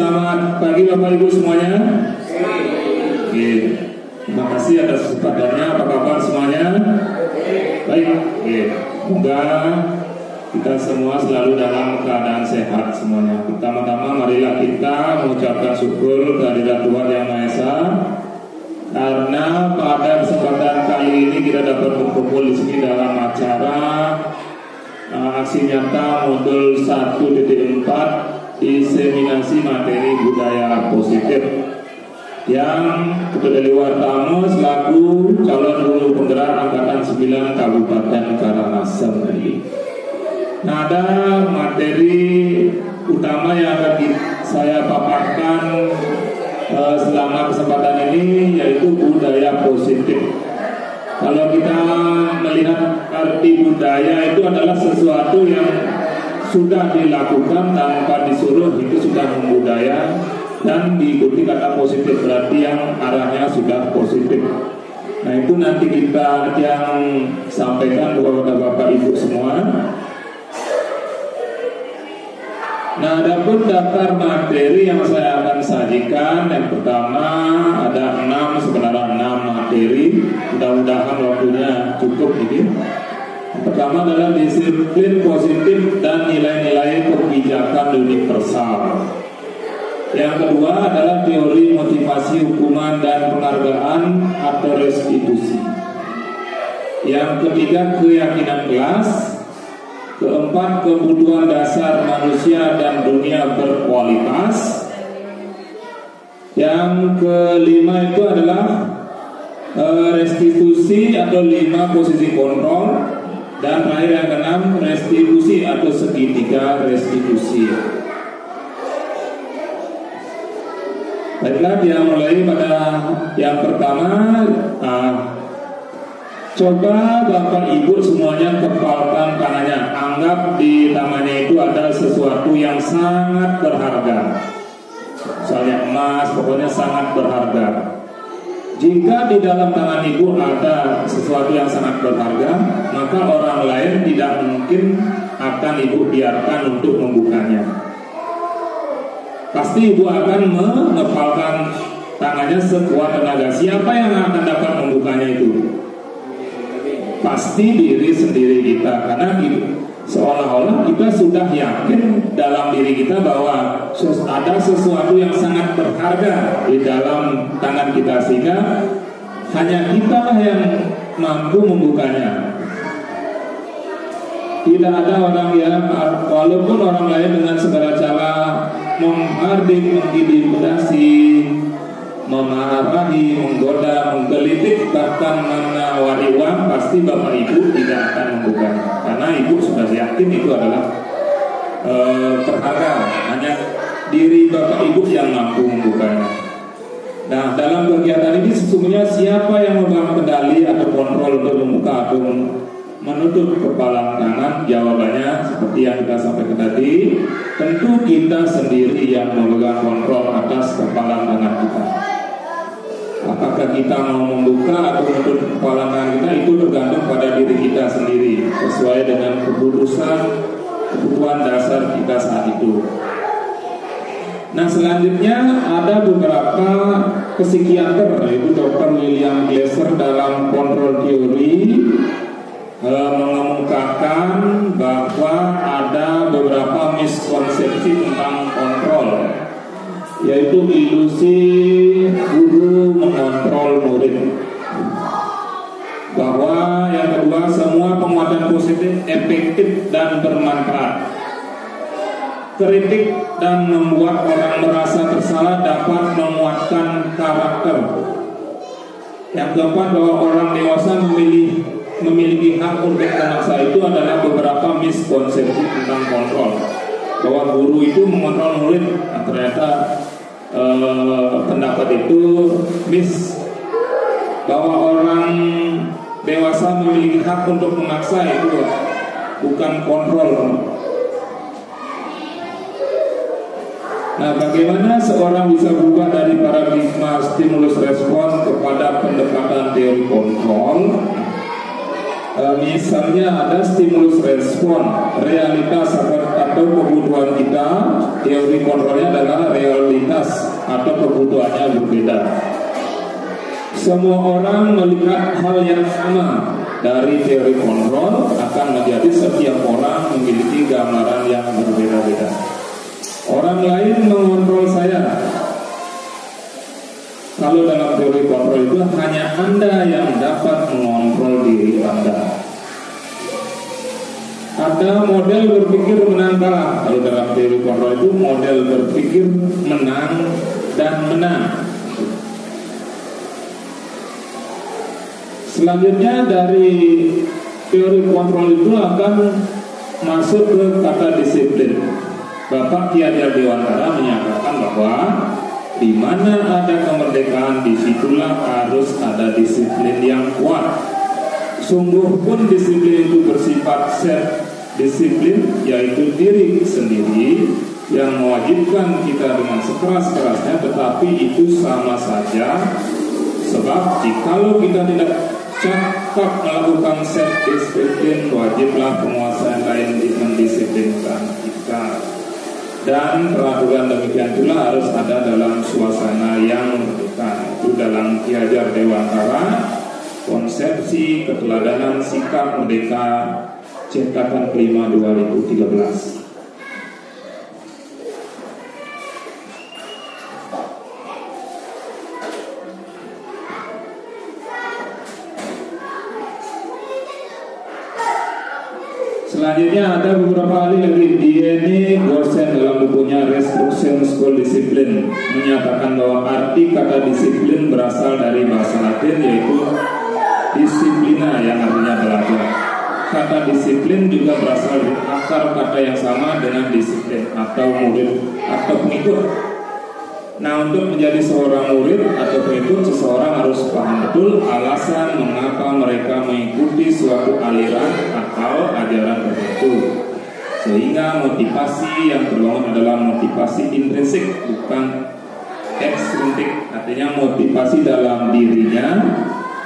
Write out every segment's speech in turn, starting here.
selamat pagi Bapak Ibu semuanya. Oke, terima kasih atas kesempatannya. Apa kabar semuanya? Baik. Oke, semoga kita semua selalu dalam keadaan sehat semuanya. Pertama-tama marilah kita mengucapkan syukur kehadirat Tuhan Yang Maha Esa, karena pada kesempatan kali ini kita dapat berkumpul di sini dalam acara aksi nyata modul 1.4 diseminasi materi budaya positif yang Ketua Dewan Tamu selaku calon guru penggerak angkatan 9 Kabupaten Karangasem ini. Nah, ada materi utama yang akan saya paparkan selama kesempatan ini, yaitu budaya positif. Kalau kita melihat arti budaya itu adalah sesuatu yang sudah dilakukan tanpa disuruh, itu sudah membudaya, dan diikuti kata positif berarti yang arahnya sudah positif. Nah, itu nanti kita yang sampaikan kepada Bapak Ibu semua. Nah, adapun daftar materi yang saya akan sajikan, yang pertama ada 6 materi. Mudah-mudahan waktunya cukup ini. Pertama adalah disiplin positif dan nilai-nilai kebijakan universal. Yang kedua adalah teori motivasi hukuman dan penghargaan atau restitusi. Yang ketiga keyakinan kelas. Keempat kebutuhan dasar manusia dan dunia berkualitas. Yang kelima itu adalah restitusi atau 5 posisi kontrol. Dan terakhir yang keenam restitusi atau segitiga restitusi. Baiklah, dia mulai pada yang pertama. Coba Bapak Ibu semuanya kepalkan tangannya. Anggap di tangannya itu ada sesuatu yang sangat berharga. Misalnya emas, pokoknya sangat berharga. Jika di dalam tangan ibu ada sesuatu yang sangat berharga, maka orang lain tidak mungkin akan ibu biarkan untuk membukanya. Pasti ibu akan mengepalkan tangannya sekuat tenaga. Siapa yang akan dapat membukanya itu? Pasti diri sendiri kita, karena seolah-olah kita sudah yakin dalam diri kita bahwa ada sesuatu yang sangat berharga di dalam tangan kita, sehingga hanya kita yang mampu membukanya. Tidak ada orang yang, walaupun orang lain dengan segala cara menghardik, mengintimidasi, memarahi, menggoda, menggelitik, bahkan menawari uang, pasti Bapak Ibu tidak akan membukanya, karena Ibu sudah yakin itu adalah berharga. Hanya diri Bapak Ibu yang mampu membukanya. Nah, dalam kegiatan ini sesungguhnya siapa yang memegang kendali atau kontrol untuk membuka atau menutup kepala tangan? Jawabannya seperti yang kita sampaikan tadi, tentu kita sendiri yang memegang kontrol atas kepala tangan kita. Apakah kita mau membuka atau menutup kepala tangan kita, itu tergantung pada diri kita sendiri, sesuai dengan kebutuhan dasar kita saat itu. Nah, selanjutnya ada beberapa psikiater, yaitu Dr. William Glasser dalam kontrol teori mengemukakan bahwa ada beberapa miskonsepsi tentang kontrol, yaitu ilusi guru mengontrol murid. Bahwa yang kedua, semua penguatan positif efektif dan bermanfaat. Kritik dan membuat orang merasa bersalah dapat menguatkan karakter. Yang keempat, bahwa orang dewasa memiliki hak untuk memaksa. Itu adalah beberapa miskonsepsi tentang kontrol, bahwa guru itu mengontrol murid. Nah, ternyata pendapat itu bahwa orang dewasa memiliki hak untuk memaksa, itu bukan kontrol. Nah, bagaimana seorang bisa berubah dari paradigma stimulus respon kepada pendekatan teori kontrol? Misalnya ada stimulus respon, realitas atau kebutuhan kita. Teori kontrolnya adalah realitas atau kebutuhannya berbeda. Semua orang melihat hal yang sama. Dari teori kontrol akan menjadi setiap orang memiliki gambaran yang berbeda-beda. Orang lain mengontrol saya. Kalau dalam teori kontrol itu hanya Anda yang dapat mengontrol diri Anda. Ada model berpikir menang kalah. Kalau dalam teori kontrol itu model berpikir menang dan menang. Selanjutnya dari teori kontrol itu akan masuk ke kata disiplin. Bapak Ki Hajar Dewantara menyatakan bahwa di mana ada kemerdekaan, disitulah harus ada disiplin yang kuat. Sungguh pun disiplin itu bersifat self disiplin, yaitu diri sendiri yang mewajibkan kita dengan sekeras-kerasnya, tetapi itu sama saja. Sebab jikalau kita tidak cakap melakukan self-disiplin, wajiblah penguasa yang lain mendisiplinkan kita. Dan peraturan demikian pula harus ada dalam suasana yang merdeka. Itu dalam Ki Hajar Dewantara, Konsepsi Keteladanan Sikap Merdeka, cetakan kelima 2013. Selanjutnya ada beberapa ahli lagi. D.N. Gorsen dalam bukunya Restriction School Discipline menyatakan bahwa arti kata disiplin berasal dari bahasa Latin, yaitu disiplina yang artinya belajar. Kata disiplin juga berasal dari akar kata yang sama dengan disiplin atau murid atau pengikut. Nah, untuk menjadi seorang murid atau pengikut, seseorang harus paham betul alasan mengapa mereka mengikuti suatu aliran atau ajaran tertentu. Sehingga motivasi yang terbangun adalah motivasi intrinsik, bukan ekstrinsik. Artinya motivasi dalam dirinya,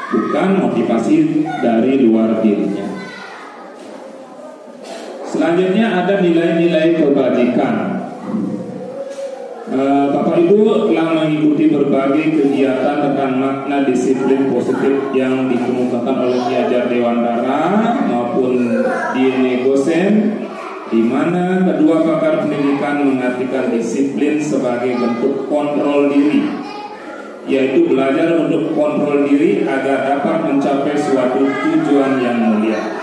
bukan motivasi dari luar dirinya. Selanjutnya ada nilai-nilai kebajikan. Bapak Ibu telah mengikuti berbagai kegiatan tentang makna disiplin positif yang dikemukakan oleh Ki Hajar Dewantara maupun D.N. Gorsen, di mana kedua pakar pendidikan mengartikan disiplin sebagai bentuk kontrol diri, yaitu belajar untuk kontrol diri agar dapat mencapai suatu tujuan yang mulia.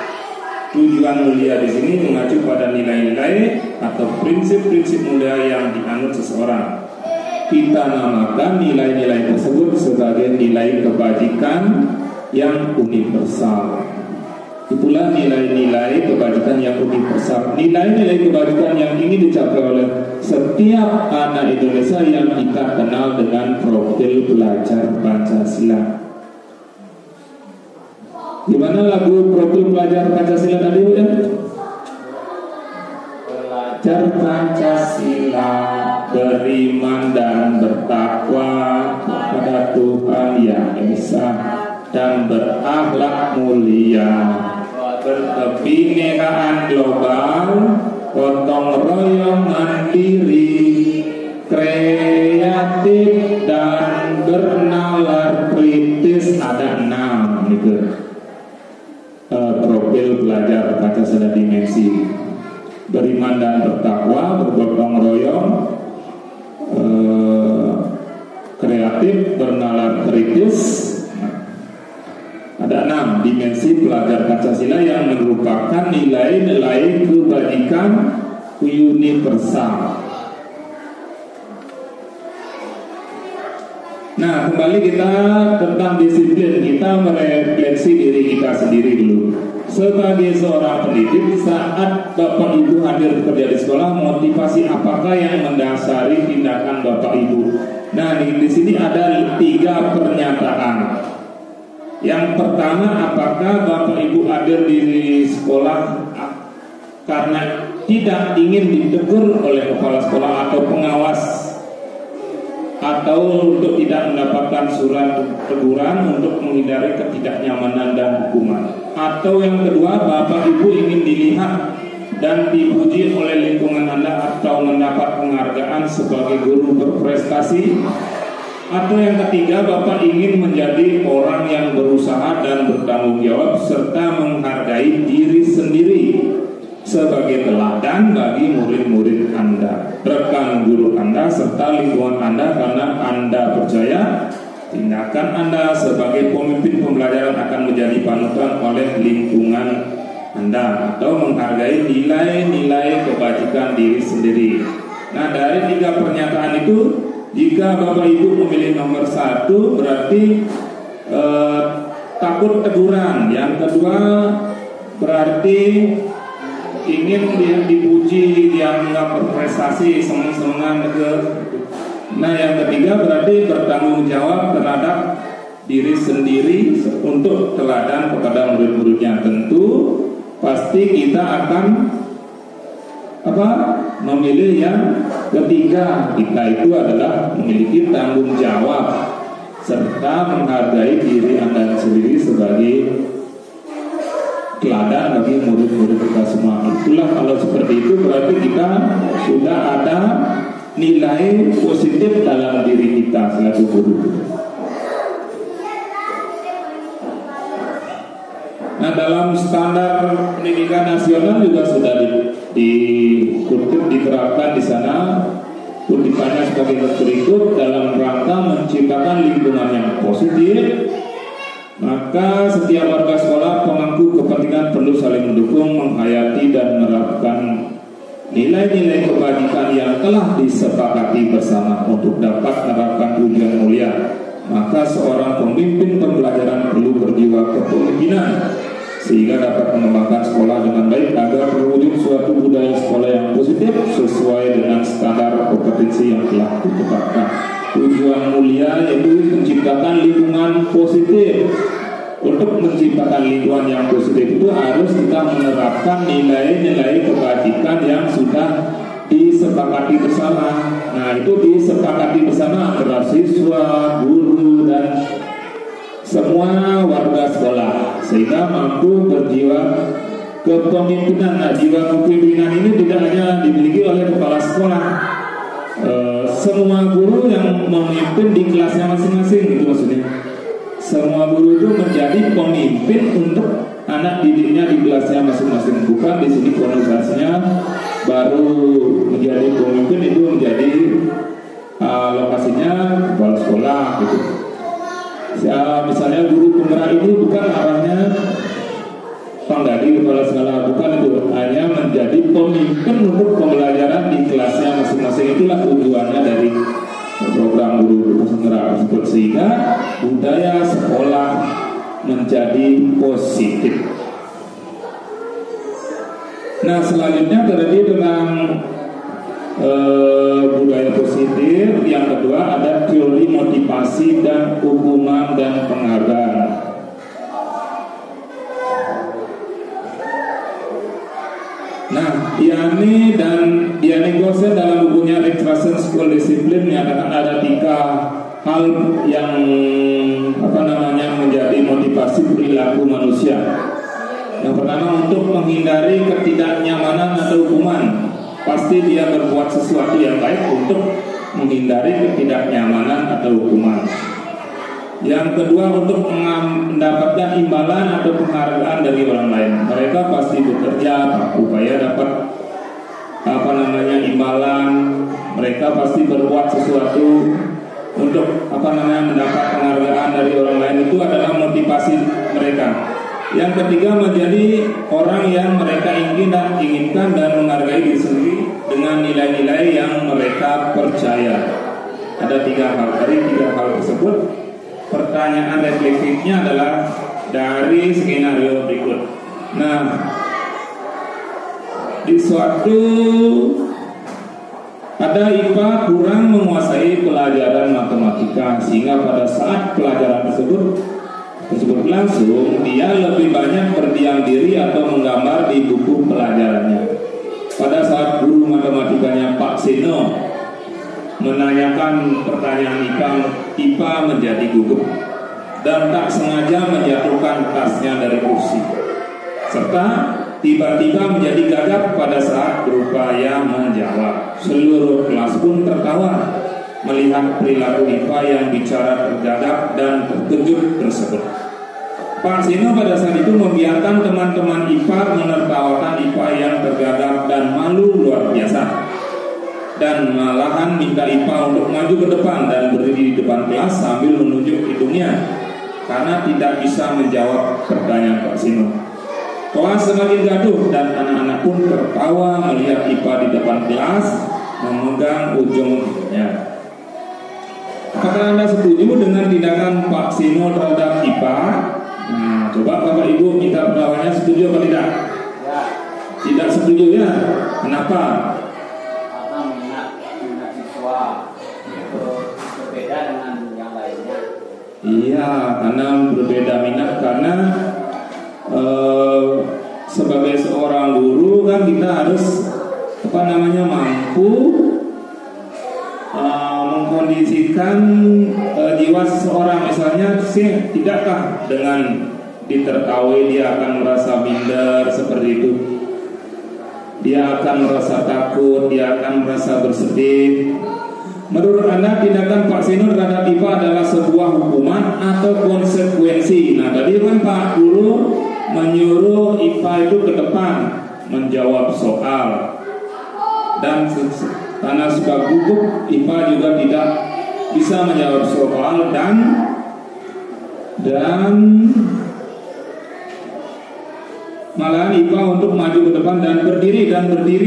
Tujuan mulia di sini mengacu pada nilai-nilai atau prinsip-prinsip mulia yang dianut seseorang. Kita namakan nilai-nilai tersebut sebagai nilai kebajikan yang universal. Itulah nilai-nilai kebajikan yang universal. Nilai-nilai kebajikan yang ingin dicapai oleh setiap anak Indonesia yang kita kenal dengan profil belajar Pancasila. Gimana lagu profil pelajar Pancasila tadi, Bu ya? Belajar Pancasila, beriman dan bertakwa kepada Tuhan Yang Esa, dan berakhlak mulia, berkebinekaan global, gotong royong mandiri, kreatif dan bernalar kritis. Ada 6 gitu. Profil belajar Pancasila dimensi: beriman dan bertakwa, bergotong royong, kreatif, bernalar kritis. Ada 6 dimensi belajar Pancasila yang merupakan nilai-nilai kebajikan universal. Nah, kembali kita tentang disiplin. Kita merefleksi diri kita sendiri dulu. Sebagai seorang pendidik, saat Bapak Ibu hadir bekerja di sekolah, motivasi apakah yang mendasari tindakan Bapak Ibu? Nah, di sini ada 3 pernyataan. Yang pertama, apakah Bapak Ibu hadir di sekolah karena tidak ingin ditegur oleh kepala sekolah atau pengawas, atau untuk tidak mendapatkan memberikan surat teguran untuk menghindari ketidaknyamanan dan hukuman. Atau yang kedua, Bapak Ibu ingin dilihat dan dipuji oleh lingkungan Anda atau mendapat penghargaan sebagai guru berprestasi. Atau yang ketiga, Bapak ingin menjadi orang yang berusaha dan bertanggung jawab serta menghargai diri sendiri sebagai teladan bagi murid-murid Anda, rekan guru Anda, serta lingkungan Anda, karena Anda percaya tindakan Anda sebagai pemimpin pembelajaran akan menjadi panutan oleh lingkungan Anda, atau menghargai nilai-nilai kebajikan diri sendiri. Nah, dari 3 pernyataan itu, jika Bapak Ibu memilih nomor 1, berarti takut teguran. Yang kedua, berarti ingin dia dipuji, dianggap berprestasi, senang-senangan ke. Nah, yang ketiga berarti bertanggung jawab terhadap diri sendiri untuk teladan kepada murid-muridnya. Tentu pasti kita akan memilih yang ketiga. Kita itu adalah memiliki tanggung jawab serta menghargai diri Anda sendiri sebagai teladan bagi murid-murid kita semua. Itulah, kalau seperti itu berarti kita sudah ada nilai positif dalam diri kita selaku guru. Nah, dalam standar pendidikan nasional juga sudah dikutip, diterapkan di sana kutipannya sebagai berikut: dalam rangka menciptakan lingkungan yang positif, maka setiap warga sekolah pemangku kepentingan perlu saling mendukung, menghayati dan menerapkan nilai-nilai kebajikan yang telah disepakati bersama untuk dapat menerapkan tujuan mulia. Maka seorang pemimpin pembelajaran perlu berjiwa kepemimpinan sehingga dapat mengembangkan sekolah dengan baik agar terwujud suatu budaya sekolah yang positif sesuai dengan standar kompetensi yang telah ditetapkan. Tujuan mulia yaitu menciptakan lingkungan positif. Untuk menciptakan lingkungan yang positif itu harus kita menerapkan nilai-nilai kebajikan yang sudah disepakati bersama. Nah, itu disepakati bersama antara siswa, guru, dan semua warga sekolah, sehingga mampu berjiwa kepemimpinan. Nah, jiwa kepemimpinan ini tidak hanya dimiliki oleh kepala sekolah, semua guru yang memimpin di kelasnya masing-masing, itu maksudnya. Semua guru itu menjadi pemimpin untuk anak didiknya di kelasnya masing-masing. Bukan di sini konotasinya baru menjadi pemimpin itu menjadi lokasinya kepala sekolah gitu. Ya, misalnya guru penggerak ini bukan arahnya penggali kepala sekolah, bukan itu, hanya menjadi pemimpin untuk pembelajaran di kelasnya masing-masing. Itulah tujuannya dari program guru penggerak tersebut, sehingga budaya sekolah menjadi positif. Nah, selanjutnya berarti tentang budaya positif. Yang kedua ada teori motivasi dan hukuman dan penghargaan. Nah, Diani Gosen dalam bukunya Retraction School Discipline menyatakan ada 3 hal yang menjadi motivasi perilaku manusia. Yang pertama, untuk menghindari ketidaknyamanan atau hukuman. Pasti dia berbuat sesuatu yang baik untuk menghindari ketidaknyamanan atau hukuman. Yang kedua, untuk mendapatkan imbalan atau penghargaan dari orang lain. Mereka pasti bekerja upaya dapat imbalan. Mereka pasti berbuat sesuatu untuk mendapat penghargaan dari orang lain. Itu adalah motivasi mereka. Yang ketiga, menjadi orang yang mereka inginkan dan menghargai diri sendiri dengan nilai-nilai yang mereka percaya. Ada 3 hal. Dari 3 hal tersebut, pertanyaan refleksifnya adalah dari skenario berikut. Nah, di suatu ada IPA kurang menguasai pelajaran matematika, sehingga pada saat pelajaran tersebut langsung, dia lebih banyak berdiam diri atau menggambar di buku pelajarannya. Pada saat guru matematikanya Pak Seno menanyakan pertanyaan IPA menjadi gugup dan tak sengaja menjatuhkan tasnya dari kursi, serta tiba-tiba menjadi gagap pada saat berupaya menjawab. Seluruh kelas pun tertawa melihat perilaku IPA yang bicara tergagap dan terkejut tersebut. Pak Sino pada saat itu membiarkan teman-teman IPA menertawakan IPA yang tergagap dan malu luar biasa, dan malahan minta IPA untuk maju ke depan dan berdiri di depan kelas sambil menunjuk hidungnya karena tidak bisa menjawab pertanyaan Pak Sino. Kelas semakin gaduh dan anak-anak pun tertawa melihat IPA di depan kelas memegang ujung hidungnya. Apakah Anda setuju dengan tindakan Pak Sino terhadap IPA? Nah, coba Bapak Ibu minta pendawaannya, setuju atau tidak? Ya. Tidak setuju ya? Kenapa? Karena minat siswa itu berbeda dengan yang lainnya. Iya, karena berbeda minat, karena sebagai seorang guru kan kita harus mampu mengkondisikan jiwa seseorang. Misalnya sih, tidakkah dengan ditertawai dia akan merasa minder seperti itu? Dia akan merasa takut, dia akan merasa bersedih. Menurut Anda tindakan Pak Sino terhadap IPA adalah sebuah hukuman atau konsekuensi? Nah, tadi kan Pak Guru menyuruh IPA itu ke depan menjawab soal, dan karena suka gugup IPA juga tidak bisa menjawab soal dan malahan IPA untuk maju ke depan dan berdiri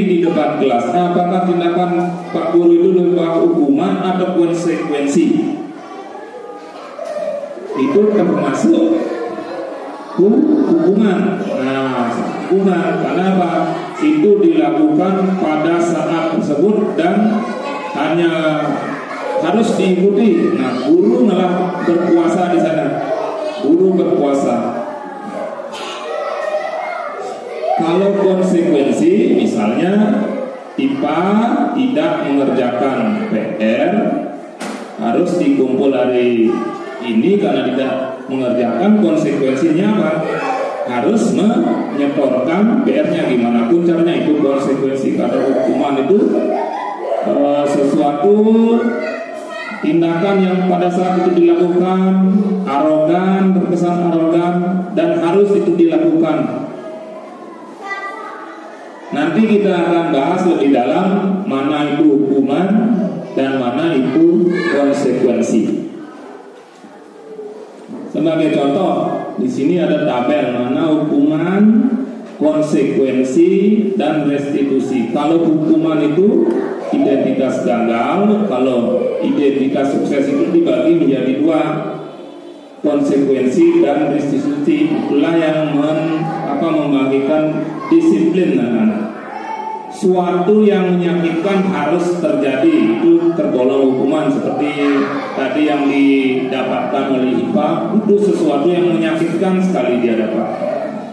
di depan kelas. Apakah tindakan Pak Guru itu berupa hukuman atau konsekuensi? Itu termasuk hukuman. Nah, hukuman karena apa? Itu dilakukan pada saat tersebut dan hanya harus diikuti. Nah, guru malah berpuasa di sana. Guru berpuasa. Kalau konsekuensi, misalnya IPA tidak mengerjakan PR, harus dikumpul hari ini karena tidak mengerjakan. Konsekuensinya apa? Harus menyetorkan PR-nya, gimana pun caranya. Itu konsekuensi. Karena hukuman itu sesuatu tindakan yang pada saat itu dilakukan arogan, terkesan arogan, dan harus itu dilakukan. Nanti kita akan bahas lebih dalam mana itu hukuman dan mana itu konsekuensi. Sebagai contoh, di sini ada tabel mana hukuman, konsekuensi, dan restitusi. Kalau hukuman itu identitas gagal, kalau identitas sukses itu dibagi menjadi dua, konsekuensi dan restitusi. Itulah yang membagikan disiplin anak-anak. Suatu yang menyakitkan harus terjadi, itu tergolong hukuman. Seperti tadi yang didapatkan oleh IPA, itu sesuatu yang menyakitkan sekali dia dapat.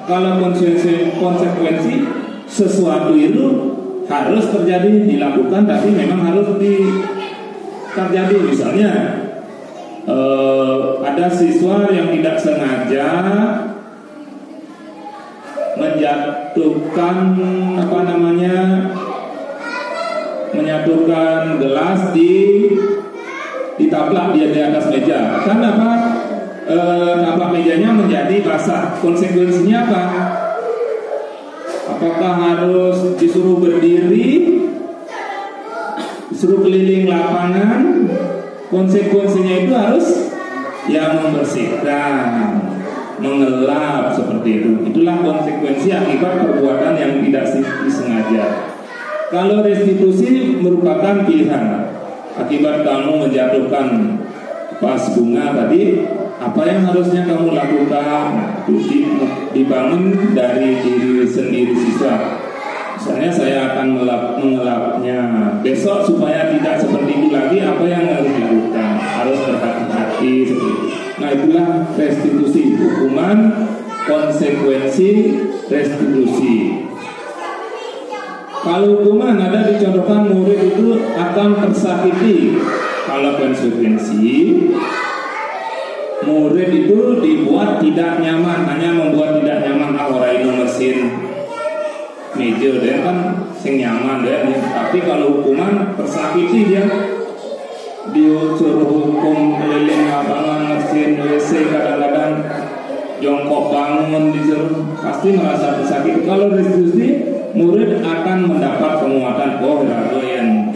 Kalau konsekuensi, sesuatu itu harus terjadi, dilakukan, tapi memang harus terjadi. Misalnya ada siswa yang tidak sengaja menyatukan gelas ditaplak dia di atas meja. Kan taplak mejanya menjadi basah. Konsekuensinya apa? Apakah harus disuruh berdiri, disuruh keliling lapangan? Konsekuensinya itu harus membersihkan, mengelap, seperti itu. Itulah konsekuensi akibat perbuatan yang tidak disengaja. Kalau restitusi merupakan pilihan. Akibat kamu menjatuhkan vas bunga tadi, apa yang harusnya kamu lakukan? Dibangun dari diri sendiri siswa. Misalnya saya akan mengelapnya besok supaya tidak seperti itu lagi. Apa yang harus dilakukan? Harus berhati-hati seperti itu. Nah, itulah restitusi, hukuman, konsekuensi, restitusi. Kalau hukuman ada dicontohkan murid itu akan tersakiti. Kalau konsekuensi, murid itu dibuat tidak nyaman, hanya membuat tidak nyaman. Orang itu mesin meja dia kan sing nyaman dia. Tapi kalau hukuman tersakiti dia suruh hukum keliling lapangan, mesin WC, kadang-kadang jongkok bangun disuruh, pasti merasa tersakiti. Kalau restitusi, murid akan mendapat penguatan. Oh, yang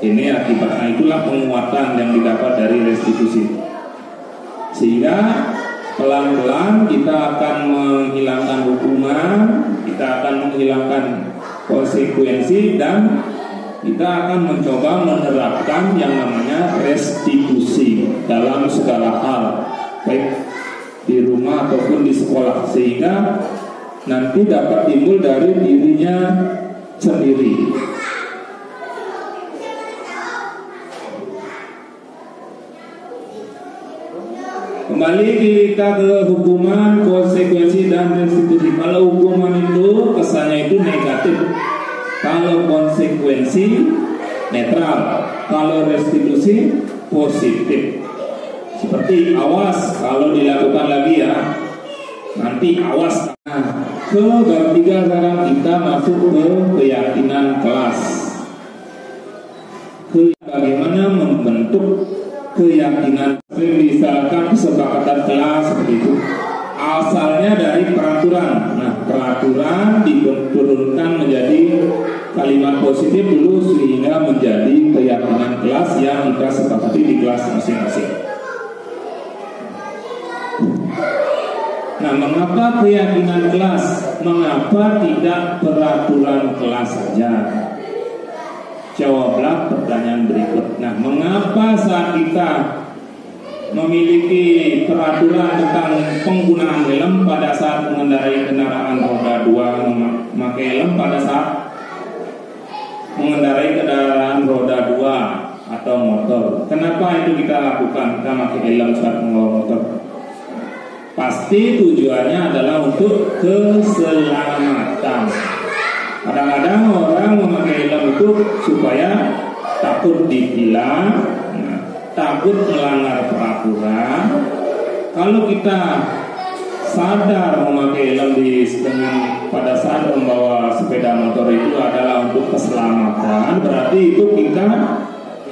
ini akibatnya, itulah penguatan yang didapat dari restitusi. Sehingga pelan-pelan kita akan menghilangkan hukuman, kita akan menghilangkan konsekuensi, dan kita akan mencoba menerapkan yang namanya restitusi dalam segala hal, baik di rumah ataupun di sekolah, sehingga nanti dapat timbul dari dirinya sendiri. Kembali kita ke hukuman, konsekuensi, dan restitusi. Kalau hukuman itu kesannya itu negatif, kalau konsekuensi netral, kalau restitusi positif. Seperti awas, kalau dilakukan lagi ya, nanti awas. Nah, ke bab 3 sekarang kita masuk ke keyakinan kelas. Bagaimana membentuk keyakinan? Misalkan kesepakatan kelas seperti itu, asalnya dari peraturan. Nah, peraturan diturunkan menjadi kalimat positif dulu sehingga menjadi keyakinan kelas yang kita sepakati di kelas masing-masing. Nah, mengapa keyakinan kelas? Mengapa tidak peraturan kelas saja? Jawablah pertanyaan berikut. Nah, mengapa saat kita memiliki peraturan tentang penggunaan helm pada saat mengendarai kendaraan roda 2, memakai helm pada saat mengendarai kendaraan roda 2 atau motor? Kenapa itu kita lakukan? Kita pakai helm saat membawa motor. Pasti tujuannya adalah untuk keselamatan. Kadang-kadang orang memakai helm itu supaya takut ditilang, takut melanggar peraturan. Kalau kita sadar memakai helm pada saat membawa sepeda motor itu adalah untuk keselamatan, berarti itu kita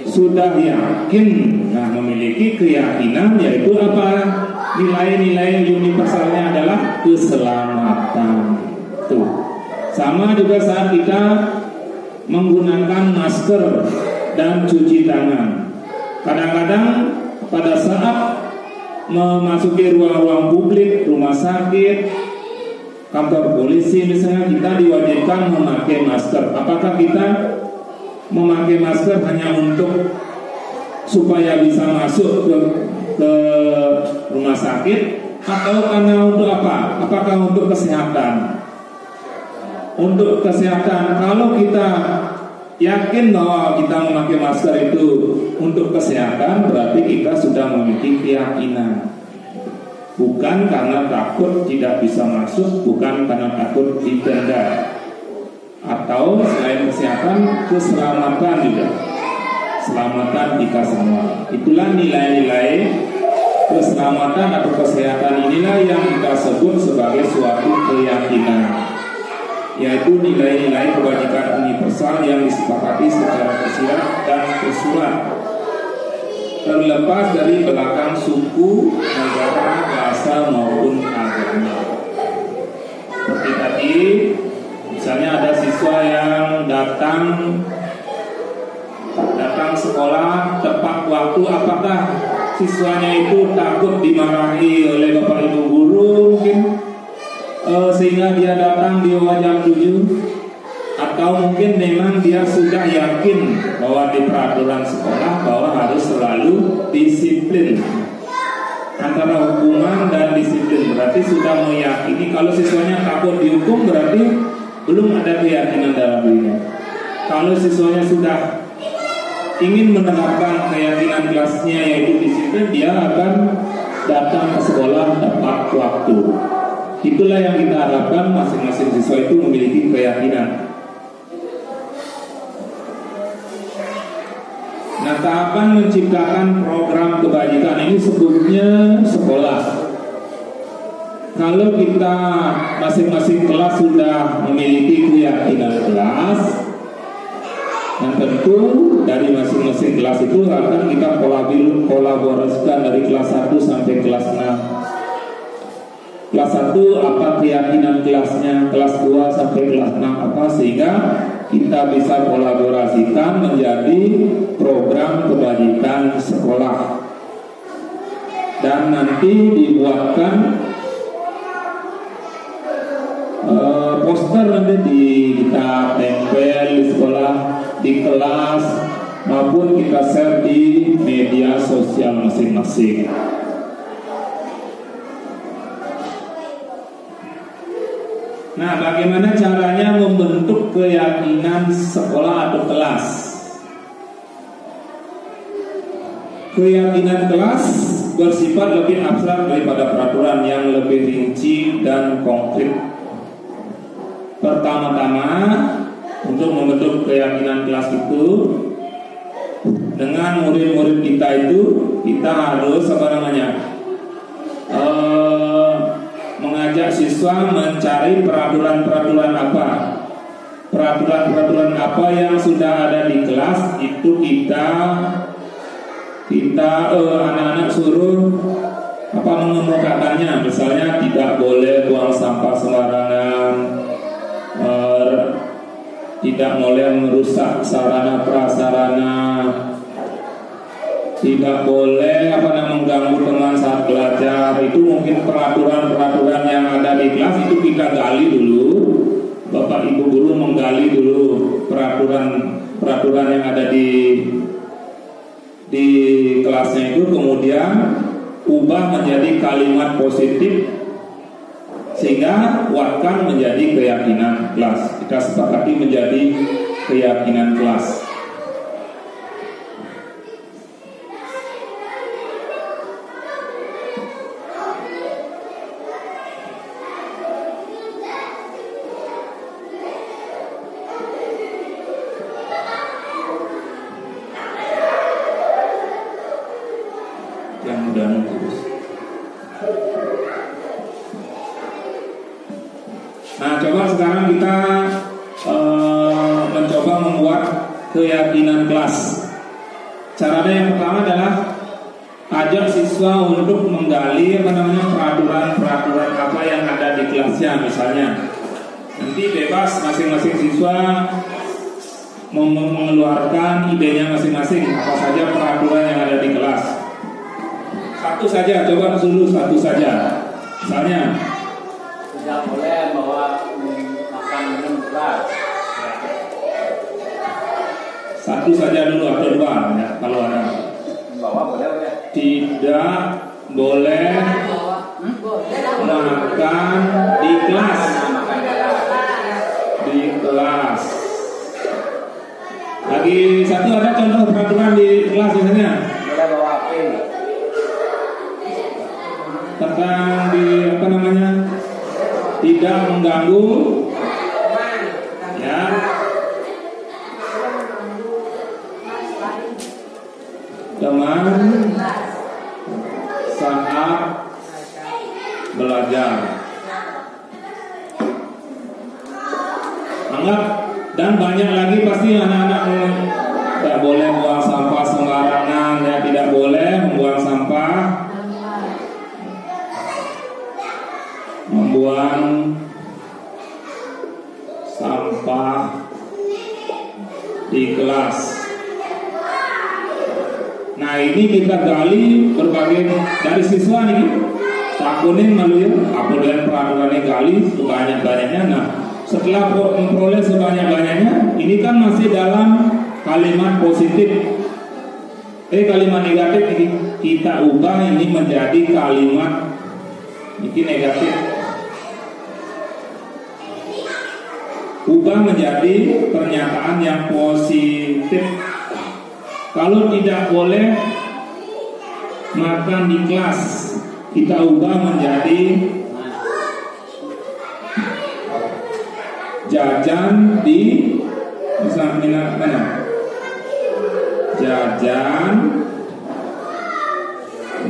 sudah yakin, memiliki keyakinan, yaitu apa? Nilai-nilai universalnya adalah keselamatan. Tuh. Sama juga saat kita menggunakan masker dan cuci tangan. Kadang-kadang pada saat memasuki ruang-ruang publik, rumah sakit, kantor polisi misalnya, kita diwajibkan memakai masker. Apakah kita memakai masker hanya untuk supaya bisa masuk ke rumah sakit, atau karena untuk apa? Apakah untuk kesehatan? Untuk kesehatan. Kalau kita yakin bahwa kita memakai masker itu untuk kesehatan, berarti kita sudah memiliki keyakinan. Bukan karena takut tidak bisa masuk, bukan karena takut didenda. Atau selain kesehatan, keselamatan juga. Keselamatan kita semua. Itulah nilai-nilai keselamatan atau kesehatan, inilah yang kita sebut sebagai suatu keyakinan, yaitu nilai-nilai kewajiban universal yang disepakati secara tersirat dan tersurat, terlepas dari belakang suku, negara, bahasa maupun agama. Seperti tadi, misalnya ada siswa yang datang sekolah tepat waktu, apakah siswanya itu takut dimarahi oleh bapak ibu guru mungkin, sehingga dia datang di jam 7, atau mungkin memang dia sudah yakin bahwa di peraturan sekolah bahwa harus selalu disiplin. Antara hukuman dan disiplin, berarti sudah meyakini. Kalau siswanya takut dihukum, berarti belum ada keyakinan dalam dirinya. Kalau siswanya sudah ingin menerapkan keyakinan kelasnya yaitu disiplin, dia akan datang ke sekolah tepat waktu. Itulah yang kita harapkan, masing-masing siswa itu memiliki keyakinan. Nah, tahapan menciptakan program kebajikan ini sebetulnya sekolah. Kalau kita masing-masing kelas sudah memiliki keyakinan kelas, dan tentu dari masing-masing kelas itu akan kita kolaborasikan dari kelas 1 sampai kelas 6. Kelas 1 apa keyakinan kelasnya, kelas 2 sampai kelas 6 apa, sehingga kita bisa kolaborasikan menjadi program kebajikan sekolah. Dan nanti dibuatkan poster, nanti kita tempel di sekolah, di kelas, maupun kita share di media sosial masing-masing. Nah, bagaimana caranya membentuk keyakinan sekolah atau kelas? Keyakinan kelas bersifat lebih abstrak daripada peraturan yang lebih rinci dan konkret. Pertama-tama, untuk membentuk keyakinan kelas itu, dengan murid-murid kita itu, kita harus mengajak siswa mencari peraturan-peraturan apa. Peraturan-peraturan apa yang sudah ada di kelas itu kita anak-anak suruh mengemukakannya. Misalnya tidak boleh buang sampah sembarangan, tidak boleh merusak sarana prasarana, tidak boleh mengganggu teman saat belajar. Itu mungkin peraturan-peraturan yang ada di kelas itu kita gali dulu. Bapak Ibu guru menggali dulu peraturan yang ada di kelasnya itu, kemudian ubah menjadi kalimat positif sehingga kuatkan menjadi keyakinan kelas. Kita sepakati menjadi keyakinan kelas. Nah, coba sekarang kita mencoba membuat keyakinan kelas. Caranya yang pertama adalah ajak siswa untuk menggali peraturan-peraturan apa yang ada di kelasnya. Misalnya, nanti bebas masing-masing siswa mengeluarkan idenya masing-masing, apa saja peraturan yang ada di kelas. Satu saja, coba dulu satu saja. Misalnya, tidak boleh bawa makan minum beras. Satu saja dulu atau dua ya, kalau ada. Bawa boleh ya? Tidak boleh makan di kelas. Di kelas. Lagi satu, ada contoh peraturan di kelas misalnya. Boleh bawa api. Tentang tidak mengganggu ya teman saat belajar. Anggap, dan banyak lagi pasti anak-anak tidak boleh buang sampah sembarangan, ya, tidak boleh membuang sampah, di kelas. Nah, ini kita gali berbagai dari siswa nih, takunin melalui apabila peraturannya gali sebanyak-banyaknya. Nah, setelah memperoleh sebanyak-banyaknya, ini kan masih dalam kalimat positif. Kalimat negatif ini kita ubah ini menjadi kalimat ini negatif. Ubah menjadi pernyataan yang positif. Kalau tidak boleh makan di kelas, kita ubah menjadi jajan di mana? jajan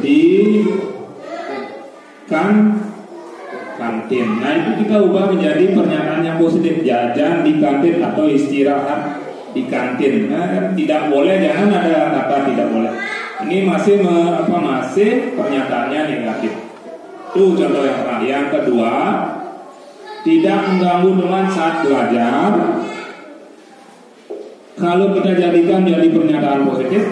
di kantin. Nah, itu kita ubah menjadi pernyataan yang positif, jajan di kantin atau istirahat di kantin. Nah, tidak boleh, jangan ada kata tidak boleh. Ini masih masih pernyataannya negatif. Itu contoh yang pertama. Yang kedua, tidak mengganggu teman saat belajar. Kalau kita jadikan jadi pernyataan positif,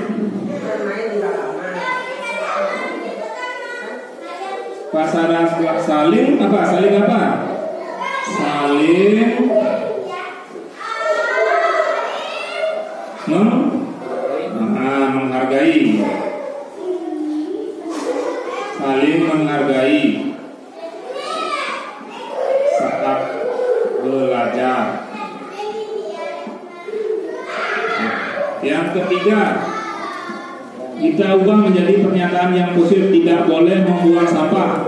saling menghargai saat belajar. Yang ketiga, kita ubah menjadi pernyataan yang positif, tidak boleh membuang sampah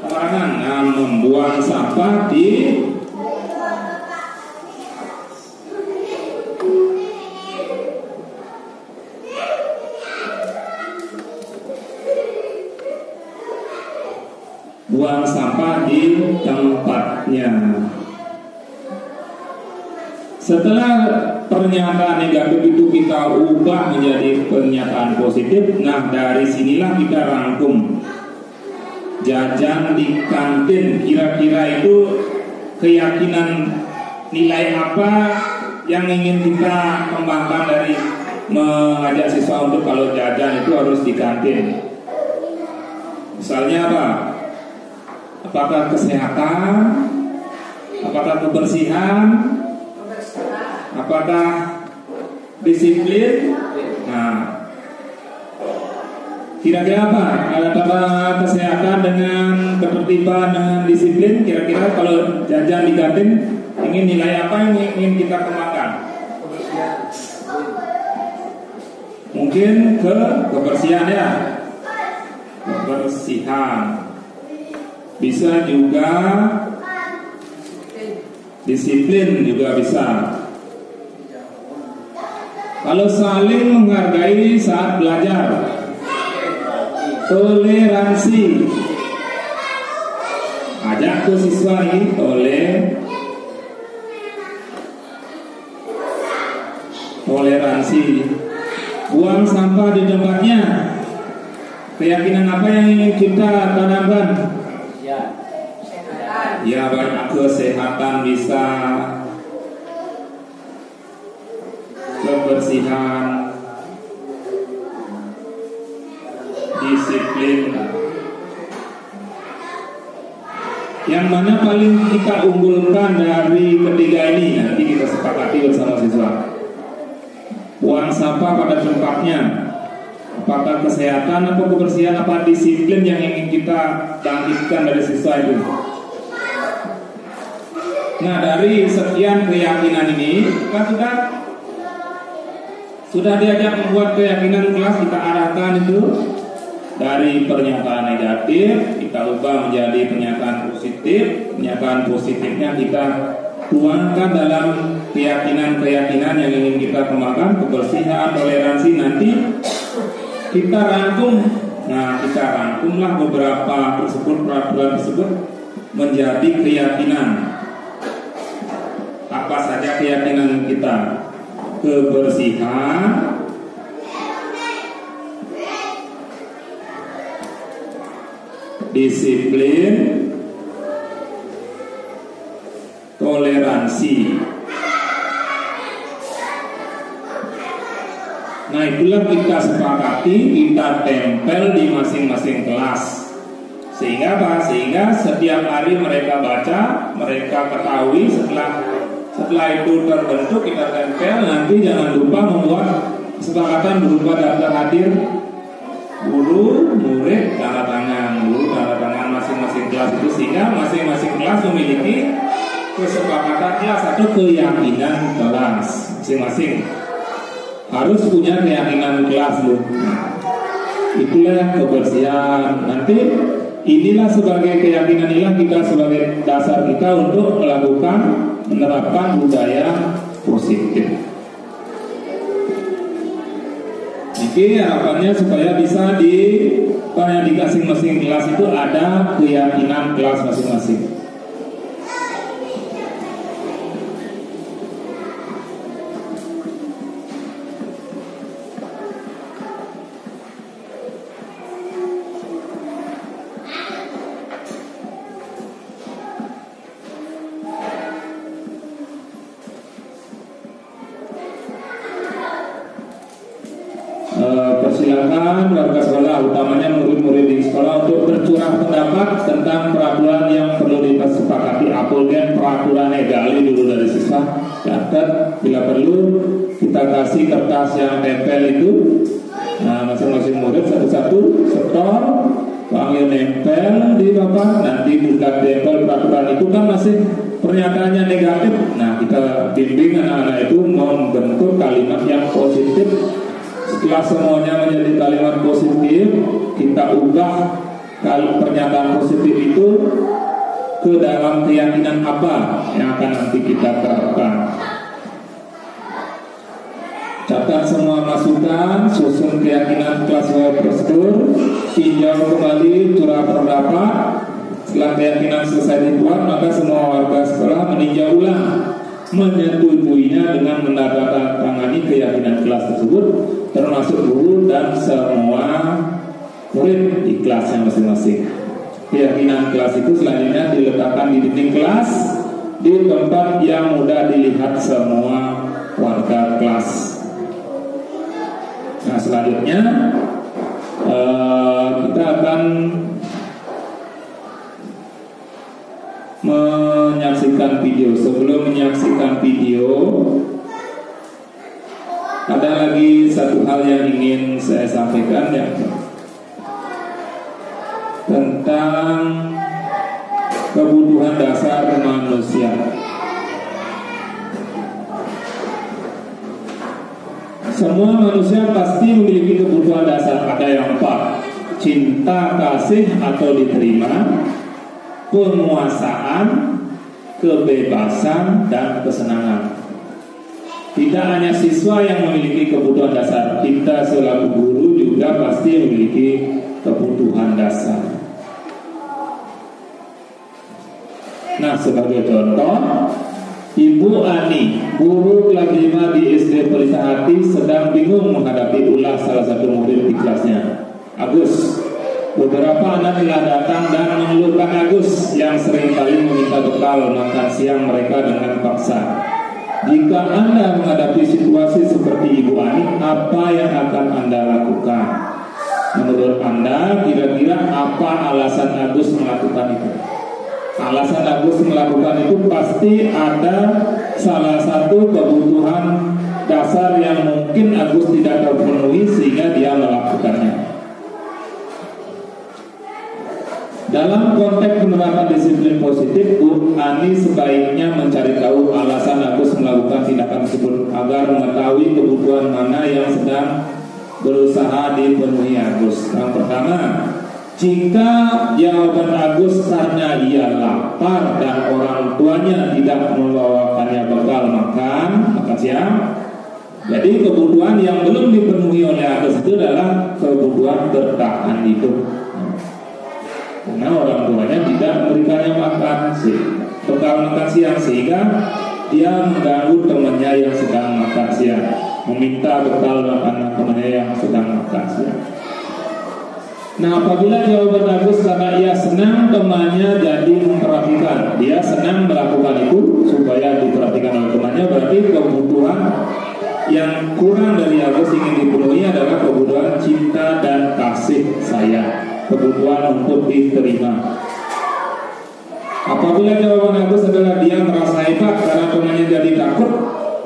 sembarangan. Nah, membuang sampah di buang sampah di tempatnya. Setelah pernyataan negatif itu kita ubah menjadi pernyataan positif. Nah, dari sinilah kita rangkum. Jajan di kantin, kira-kira itu keyakinan nilai apa yang ingin kita kembangkan dari mengajak siswa untuk kalau jajan itu harus di kantin. Misalnya apa? Apakah kesehatan? Apakah kebersihan? Apakah disiplin? Nah, kira-kira apa? Antara kesehatan dengan ketertiban dengan disiplin, kira-kira kalau jajan di kantin ingin nilai apa yang ingin kita kembangkan? Mungkin kebersihan ya. Kebersihan. Bisa juga disiplin juga bisa. Kalau saling menghargai saat belajar, toleransi. Ajak ke siswa ini toleransi. Buang sampah di tempatnya. Keyakinan apa yang ingin kita tanamkan? Ya, banyak kesehatan bisa, kebersihan, disiplin. Yang mana paling kita unggulkan dari ketiga ini? Nanti kita sepakati bersama siswa. Buang sampah pada tempatnya. Apakah kesehatan, apa kebersihan, apa disiplin yang ingin kita bangkitkan dari siswa itu? Nah, dari sekian keyakinan ini kita sudah diajak membuat keyakinan kelas, kita arahkan itu dari pernyataan negatif kita ubah menjadi pernyataan positif. Pernyataan positifnya kita tuangkan dalam keyakinan-keyakinan yang ingin kita kembangkan, kebersihan, toleransi. Nanti kita rangkum. Nah, kita rangkumlah beberapa peraturan tersebut menjadi keyakinan. Apa saja keyakinan kita? Kebersihan, disiplin, toleransi. Nah, itulah kita sepakati, kita tempel di masing-masing kelas. Sehingga apa? Sehingga setiap hari mereka baca, mereka ketahui. Setelah itu terbentuk, kita tempel. Nanti jangan lupa membuat kesepakatan berupa daftar hadir guru, murid, tanda tangan guru, tanda tangan masing-masing kelas itu. Sehingga masing-masing kelas memiliki kesepakatan kelas atau keyakinan kelas. Masing-masing harus punya keyakinan kelas loh. Itulah kebersihan. Nanti inilah sebagai keyakinan, inilah kita sebagai dasar kita untuk menerapkan budaya positif. Oke, harapannya supaya bisa di masing-masing kelas itu ada keyakinan kelas masing-masing. Persilakan warga sekolah, utamanya murid-murid di sekolah, untuk bercurah pendapat tentang peraturan yang perlu disepakati. Apalagi peraturannya gali dulu dari siswa, catat, bila perlu kita kasih kertas yang tempel itu. Nah, masing-masing murid satu-satu setor, panggil nempel di papan, nanti buka tempel peraturan itu kan masih pernyataannya negatif. Nah, kita bimbing anak-anak itu membentuk kalimat yang positif. Setelah semuanya menjadi kalimat positif, kita ubah pernyataan positif itu ke dalam keyakinan apa yang akan nanti kita terapkan. Catat semua masukan, susun keyakinan kelas prosedur, tinjau kembali curah pendapat. Setelah keyakinan selesai dibuat, maka semua warga sekolah meninjau ulang, menyetujuinya dengan menandatangani keyakinan kelas tersebut, termasuk guru dan semua murid di kelasnya masing-masing. Keyakinan kelas itu selanjutnya diletakkan di dinding kelas, di tempat yang mudah dilihat semua warga kelas. Nah, selanjutnya kita akan menyaksikan video. Sebelum menyaksikan video, ada lagi satu hal yang ingin saya sampaikan, ya, tentang kebutuhan dasar manusia. Semua manusia pasti memiliki kebutuhan dasar. Ada yang 4: cinta, kasih atau diterima, penguasaan, kebebasan, dan kesenangan. Tidak hanya siswa yang memiliki kebutuhan dasar, kita selaku guru juga pasti memiliki kebutuhan dasar. Nah, sebagai contoh, Ibu Ani, guru kelas 5 di SD Pelita Hati, sedang bingung menghadapi ulah salah satu murid di kelasnya, Agus. Beberapa anak telah datang dan mengeluhkan Agus yang seringkali meminta bekal makan siang mereka dengan paksa. Jika Anda menghadapi situasi seperti Ibu Ani, apa yang akan Anda lakukan? Menurut Anda, kira-kira apa alasan Agus melakukan itu? Alasan Agus melakukan itu pasti ada salah satu kebutuhan dasar yang mungkin Agus tidak terpenuhi sehingga dia melakukannya. Dalam konteks penerapan disiplin positif, Bu Ani sebaiknya mencari tahu alasan Agus melakukan tindakan tersebut agar mengetahui kebutuhan mana yang sedang berusaha dipenuhi Agus. Yang pertama, jika jawaban Agus karena ia lapar dan orang tuanya tidak membawakannya bekal makan siang, jadi kebutuhan yang belum dipenuhi oleh Agus itu adalah kebutuhan bertahan hidup. Karena orang tuanya tidak memberikannya bekal makan siang, sehingga dia mengganggu temannya yang sedang makan siang, meminta bekal makan temannya yang sedang makan siang. Nah, apabila jawaban Agus karena ia senang temannya jadi memperhatikan, dia senang melakukan itu supaya diperhatikan oleh temannya, berarti kebutuhan yang kurang dari Agus ingin dipenuhi adalah kebutuhan cinta dan kasih sayang, kebutuhan untuk diterima. Apabila jawaban Agus adalah dia merasa hebat karena temannya jadi takut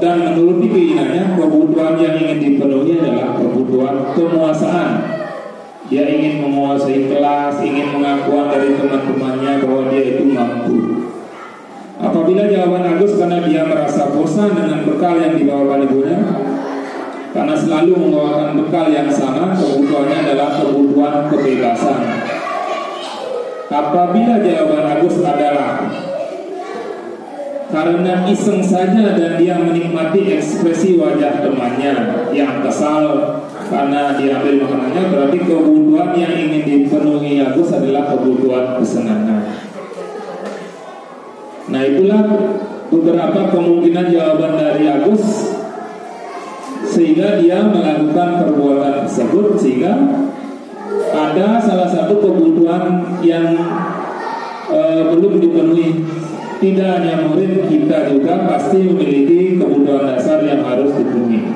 dan menuruti keinginannya, kebutuhan yang ingin dipenuhi adalah kebutuhan penguasaan. Dia ingin menguasai kelas, ingin pengakuan dari teman-temannya bahwa dia itu mampu. Apabila jawaban Agus karena dia merasa bosan dengan bekal yang dibawakan ibunya, karena selalu membawakan bekal yang sama, kebutuhannya adalah kebutuhan kebebasan. Apabila jawaban Agus adalah karena iseng saja dan dia menikmati ekspresi wajah temannya yang kesal karena diambil makanannya, berarti kebutuhan yang ingin dipenuhi Agus adalah kebutuhan kesenangan. Nah, itulah beberapa kemungkinan jawaban dari Agus sehingga dia melakukan perbuatan tersebut, sehingga ada salah satu kebutuhan yang belum dipenuhi. Tidak hanya murid, kita juga pasti memiliki kebutuhan dasar yang harus dipenuhi.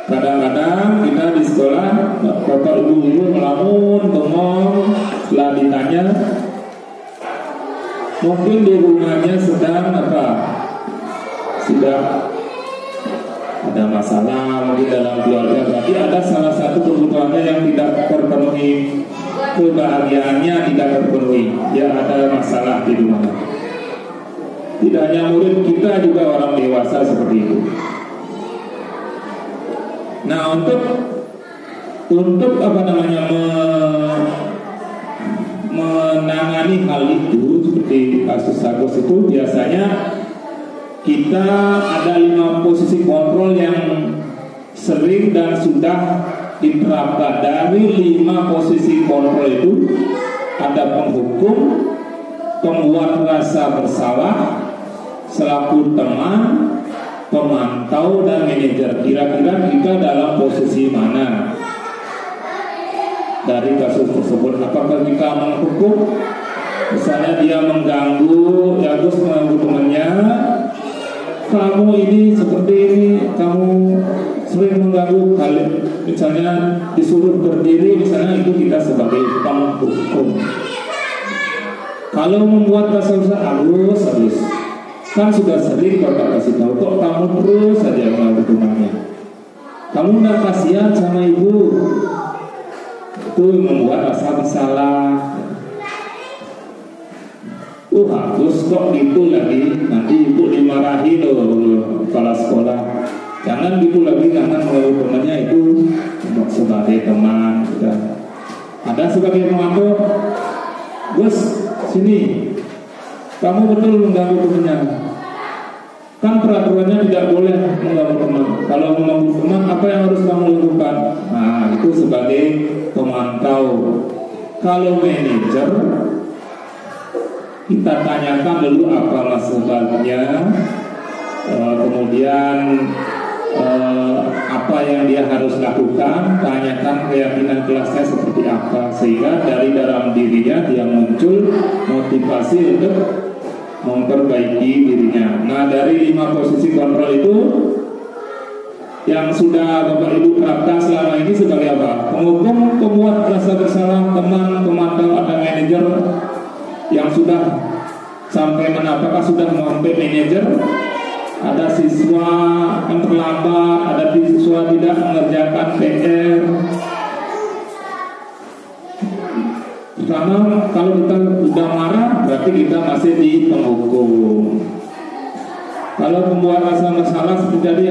Kadang-kadang kita di sekolah, bapak ibu guru melamun, bengong, setelah ditanya, mungkin di rumahnya sedang sudah ada masalah mungkin dalam keluarga, berarti ada salah satu kebutuhannya yang tidak terpenuhi, kebahagiaannya tidak terpenuhi, ya ada masalah di rumahnya. Tidak hanya murid, kita juga orang dewasa seperti itu. Nah, untuk menangani hal itu seperti kasus Agus itu, biasanya kita ada 5 posisi kontrol yang sering dan sudah diterapkan. Dari 5 posisi kontrol itu ada penghukum, pembuat rasa bersalah, selaku teman, pemantau, dan manajer. Kira-kira kita dalam posisi mana dari kasus tersebut? Apakah kita menghukum? Misalnya dia mengganggu, Agus mengganggu temannya, kamu ini seperti ini, kamu sering mengganggu kalian, misalnya disuruh berdiri, misalnya, itu kita sebagai penghukum. Kalau membuat rasa bersalah, halus, kan sudah sering bapak kasih tahu, kok kamu terus saja mengganggu temannya, kamu tidak kasihan sama ibu, itu membuat rasa bersalah. Bagus kok gitu lagi, nanti ibu dimarahi loh kepala sekolah. Jangan gitu lagi, karena mengganggu temannya itu sebagai teman. Ada sebagai pemantau, Gus, sini, kamu betul mengganggu temannya. Kan peraturannya tidak boleh mengganggu teman. Kalau mengganggu teman, apa yang harus kamu lakukan? Nah, itu sebagai pemantau. Kalau manajer, kita tanyakan dulu apa masalahnya, kemudian apa yang dia harus lakukan, tanyakan keyakinan kelasnya seperti apa, sehingga dari dalam dirinya dia muncul motivasi untuk memperbaiki dirinya. Nah, dari 5 posisi kontrol itu yang sudah Bapak Ibu terapkan selama ini sebagai apa? Penghukum, pembuat rasa bersalah, teman, pemantau, ada manajer. Yang sudah sampai mana? Apakah sudah sampai manajer? Ada siswa yang terlambat, ada siswa tidak mengerjakan PR. Karena kalau kita sudah marah, berarti kita masih di penghukum. Kalau membuat rasa masalah seperti tadi,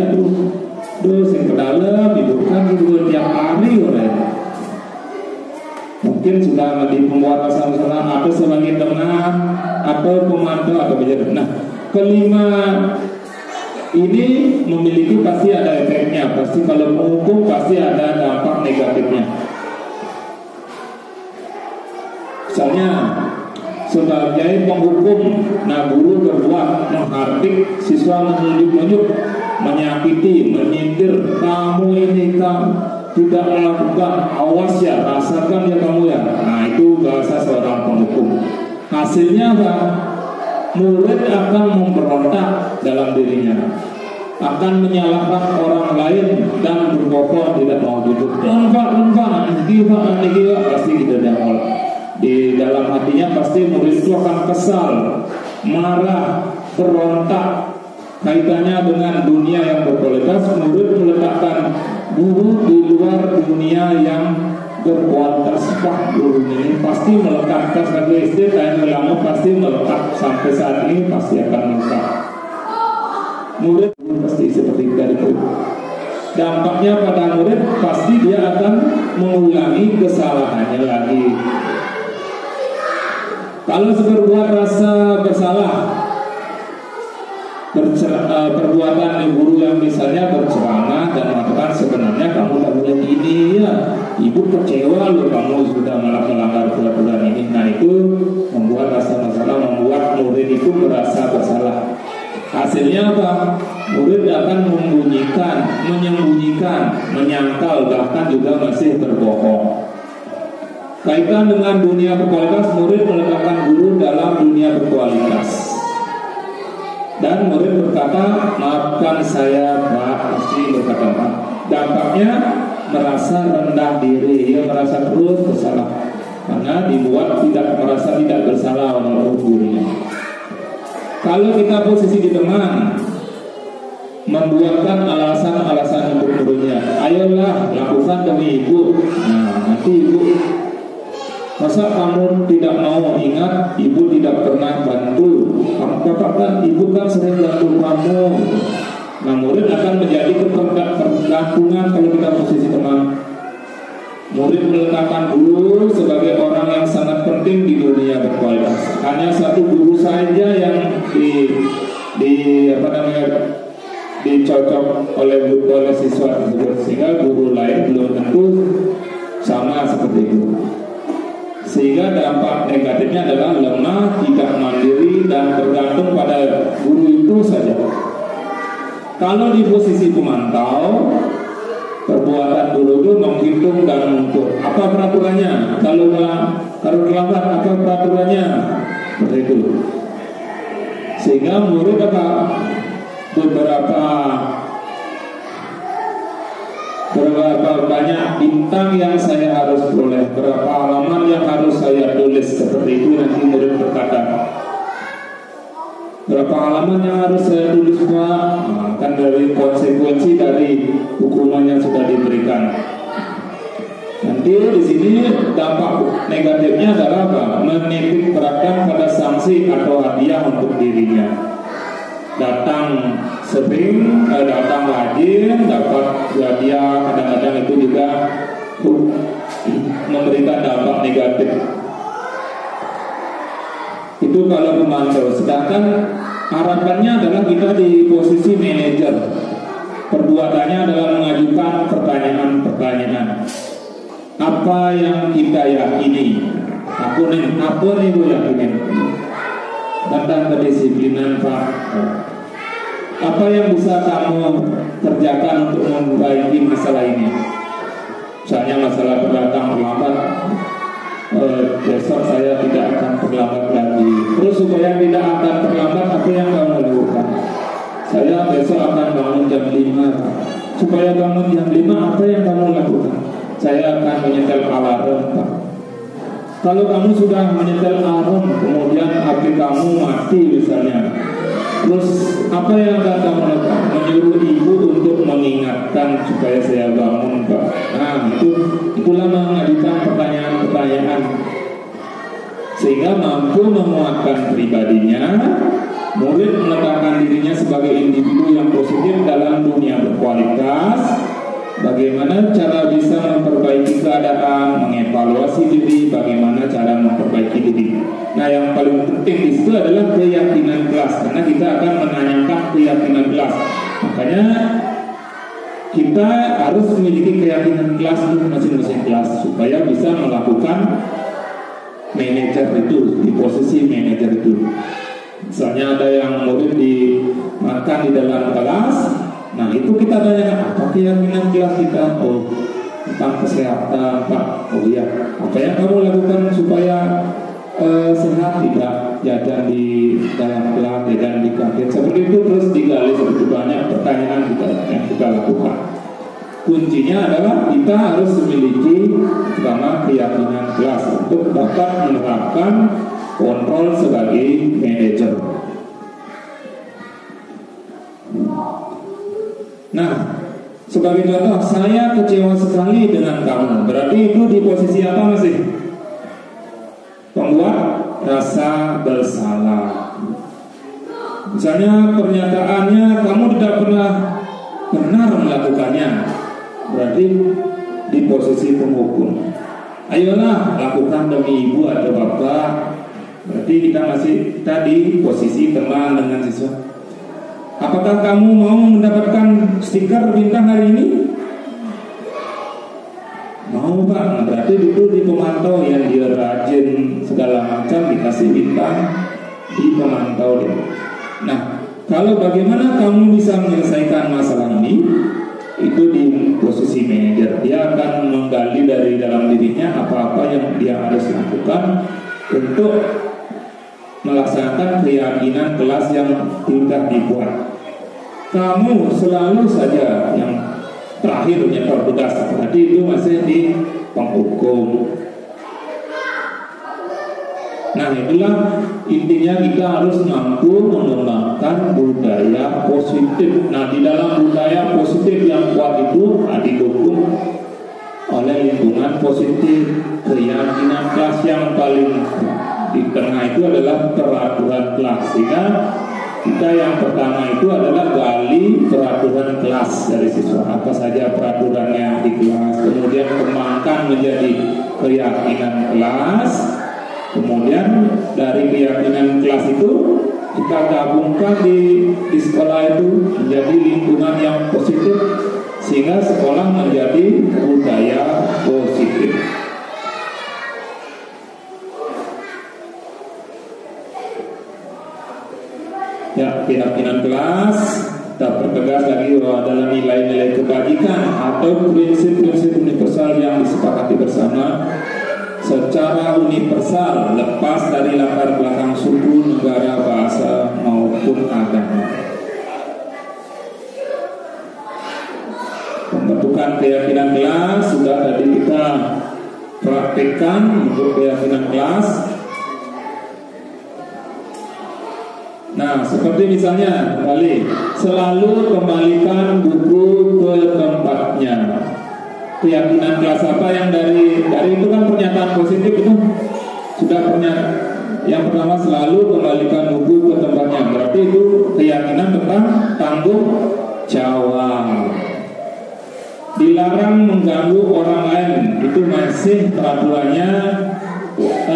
sing ke dalam, itu kan juga tiap hari mungkin sudah di pembuat rasa masalah atau sebagai teman atau pemantau atau penjaga. Nah, kelima ini memiliki pasti ada efeknya. Pasti kalau menghukum pasti ada dampak negatifnya. Misalnya sebagai penghukum, nah guru berbuat menghardik siswa, menunjuk-nunjuk, menyakiti, menyindir, kamu ini kamu tidak melakukan, awas ya, rasakan ya kamu ya. Nah, itu bahasa seorang penghukum. Hasilnya apa? Murid akan memberontak dalam dirinya, akan menyalahkan orang lain dan berbohong, tidak mau duduk. Pasti kita damol. Di dalam hatinya pasti murid itu akan kesal, marah, berontak. Kaitannya dengan dunia yang berkualitas, murid meletakkan guru di luar dunia yang berkualitas. Wah, guru ini pasti melekat, sebagai istri dan lama pasti melekat, sampai saat ini pasti akan melekat. Murid pasti seperti itu. Dampaknya pada murid pasti dia akan mengulangi kesalahannya lagi. Kalau berbuat rasa bersalah, perbuatan guru yang misalnya berceramah dan mengatakan sebenarnya kamu tak boleh gini ya, ibu kecewa loh kamu sudah melanggar peraturan ini. Nah itu membuat rasa masalah, membuat murid itu merasa bersalah. Hasilnya apa? Murid akan menyembunyikan, menyangkal, bahkan juga masih berbohong. Kaitan dengan dunia berkualitas, murid meletakkan guru dalam dunia berkualitas. Dan murid berkata, maafkan saya Pak, mesti berkata Pak. Dampaknya merasa rendah diri, dia merasa terus bersalah karena dibuat merasa tidak bersalah oleh gurunya. Kalau kita posisi di teman, membuatkan alasan-alasan untuk gurunya, ayolah lakukan demi ibu. Nah nanti ibu, masa kamu tidak mau ingat, ibu tidak pernah bantu. Kamu katakan ibu kan sering bantu kamu. Nah murid akan menjadi ketergantungan kalau kita posisi teman. Murid meletakkan guru sebagai orang yang sangat penting di dunia berkualitas. Hanya satu guru saja yang dicocok oleh siswa tersebut, sehingga guru lain belum tentu sama seperti itu. Sehingga dampak negatifnya adalah lemah, tidak mandiri, dan bergantung pada guru itu saja. Kalau di posisi pemantau, perbuatan guru itu menghitung dan mengukur. Apa peraturannya? Kalau terlambat, apa peraturannya? Seperti itu. Sehingga murid beberapa banyak bintang yang saya harus peroleh, berapa halaman yang harus saya tulis, seperti itu nanti murid berkata. Berapa halaman yang harus saya tulis Pak? Nah, kan dari konsekuensi dari hukuman yang sudah diberikan. Nanti di sini dampak negatifnya adalah apa? Menitik beratkan pada sanksi atau hadiah untuk dirinya. Datang sering, datang rajin, dapat hadiah, kadang-kadang itu juga memberikan dampak negatif. Itu kalau pemantau. Sedangkan harapannya adalah kita di posisi manajer. Perbuatannya adalah mengajukan pertanyaan-pertanyaan. Apa yang kita yakini? Apa nih gue yakinin? Tentang kedisiplinan Pak. Apa yang bisa kamu kerjakan untuk memperbaiki masalah ini? Misalnya masalah datang terlambat, besok saya tidak akan terlambat lagi. Terus supaya tidak akan terlambat, apa yang kamu lakukan? Saya besok akan bangun jam 5. Supaya bangun jam 5, apa yang kamu lakukan? Saya akan menyetel alarm Pak. Kalau kamu sudah menyetel alarm, kemudian HP kamu mati misalnya, terus apa yang akan kamu lakukan? Menyuruh ibu untuk mengingatkan supaya saya bangun Pak. Nah itulah mengajukan pertanyaan-pertanyaan sehingga mampu memuatkan pribadinya. Murid meletakkan dirinya sebagai individu yang positif dalam dunia berkualitas. Bagaimana cara bisa memperbaiki keadaan, mengevaluasi diri, bagaimana cara memperbaiki diri. Nah yang paling penting di situ adalah keyakinan kelas, karena kita akan menanyakan keyakinan kelas. Makanya kita harus memiliki keyakinan kelas untuk masing-masing kelas supaya bisa melakukan manajer itu, di posisi manajer itu. Misalnya ada yang murid makan di dalam kelas. Nah itu kita tanya, apa keyakinan kelas kita? Oh tentang kesehatan Pak. Oh iya, apa yang kamu lakukan supaya sehat, tidak jajan di dalam kelas, jajan di kantin, seperti itu. Terus digali seperti banyak pertanyaan yang kita lakukan. Kuncinya adalah kita harus memiliki pertama keyakinan kelas untuk dapat menerapkan kontrol sebagai manajer. Nah, sebagai contoh, saya kecewa sekali dengan kamu. Berarti itu di posisi apa masih? Membuat rasa bersalah. Misalnya pernyataannya kamu tidak pernah benar melakukannya, berarti di posisi penghukum. Ayolah lakukan demi ibu atau bapak. Berarti kita masih di posisi teman dengan siswa. Apakah kamu mau mendapatkan stiker bintang hari ini? Mau Pak, berarti itu di pemantau yang dia rajin segala macam dikasih bintang di pemantau dia. Nah, kalau bagaimana kamu bisa menyelesaikan masalah ini, itu di posisi manajer. Dia akan menggali dari dalam dirinya apa-apa yang dia harus lakukan untuk melaksanakan keyakinan kelas yang sudah dibuat. Kamu selalu saja yang terakhir menyetor tugas, berarti itu masih di penghukum. Nah, itulah intinya kita harus mampu mengembangkan budaya positif. Nah, di dalam budaya positif yang kuat itu didukung oleh lingkungan positif. Keyakinan kelas yang paling di tengah itu adalah peraturan kelas. Sehingga kita yang pertama itu adalah gali peraturan kelas dari siswa, apa saja peraturannya di kelas, kemudian kembangkan menjadi keyakinan kelas, kemudian dari keyakinan kelas itu kita gabungkan di sekolah itu menjadi lingkungan yang positif, sehingga sekolah menjadi budaya positif. Ya, keyakinan kelas kita pertegas lagi bahwa adalah nilai-nilai kebajikan atau prinsip-prinsip universal yang disepakati bersama secara universal, lepas dari latar belakang suku, negara, bahasa maupun agama. Pembentukan keyakinan kelas sudah tadi kita praktekkan untuk keyakinan kelas. Nah, seperti misalnya kembali, selalu kembalikan buku ke tempatnya. Keyakinan kelas apa yang dari itu kan pernyataan positif itu sudah pernyataan. Yang pertama, selalu kembalikan buku ke tempatnya. Berarti itu keyakinan tentang tanggung jawab. Dilarang mengganggu orang lain, itu masih peraturannya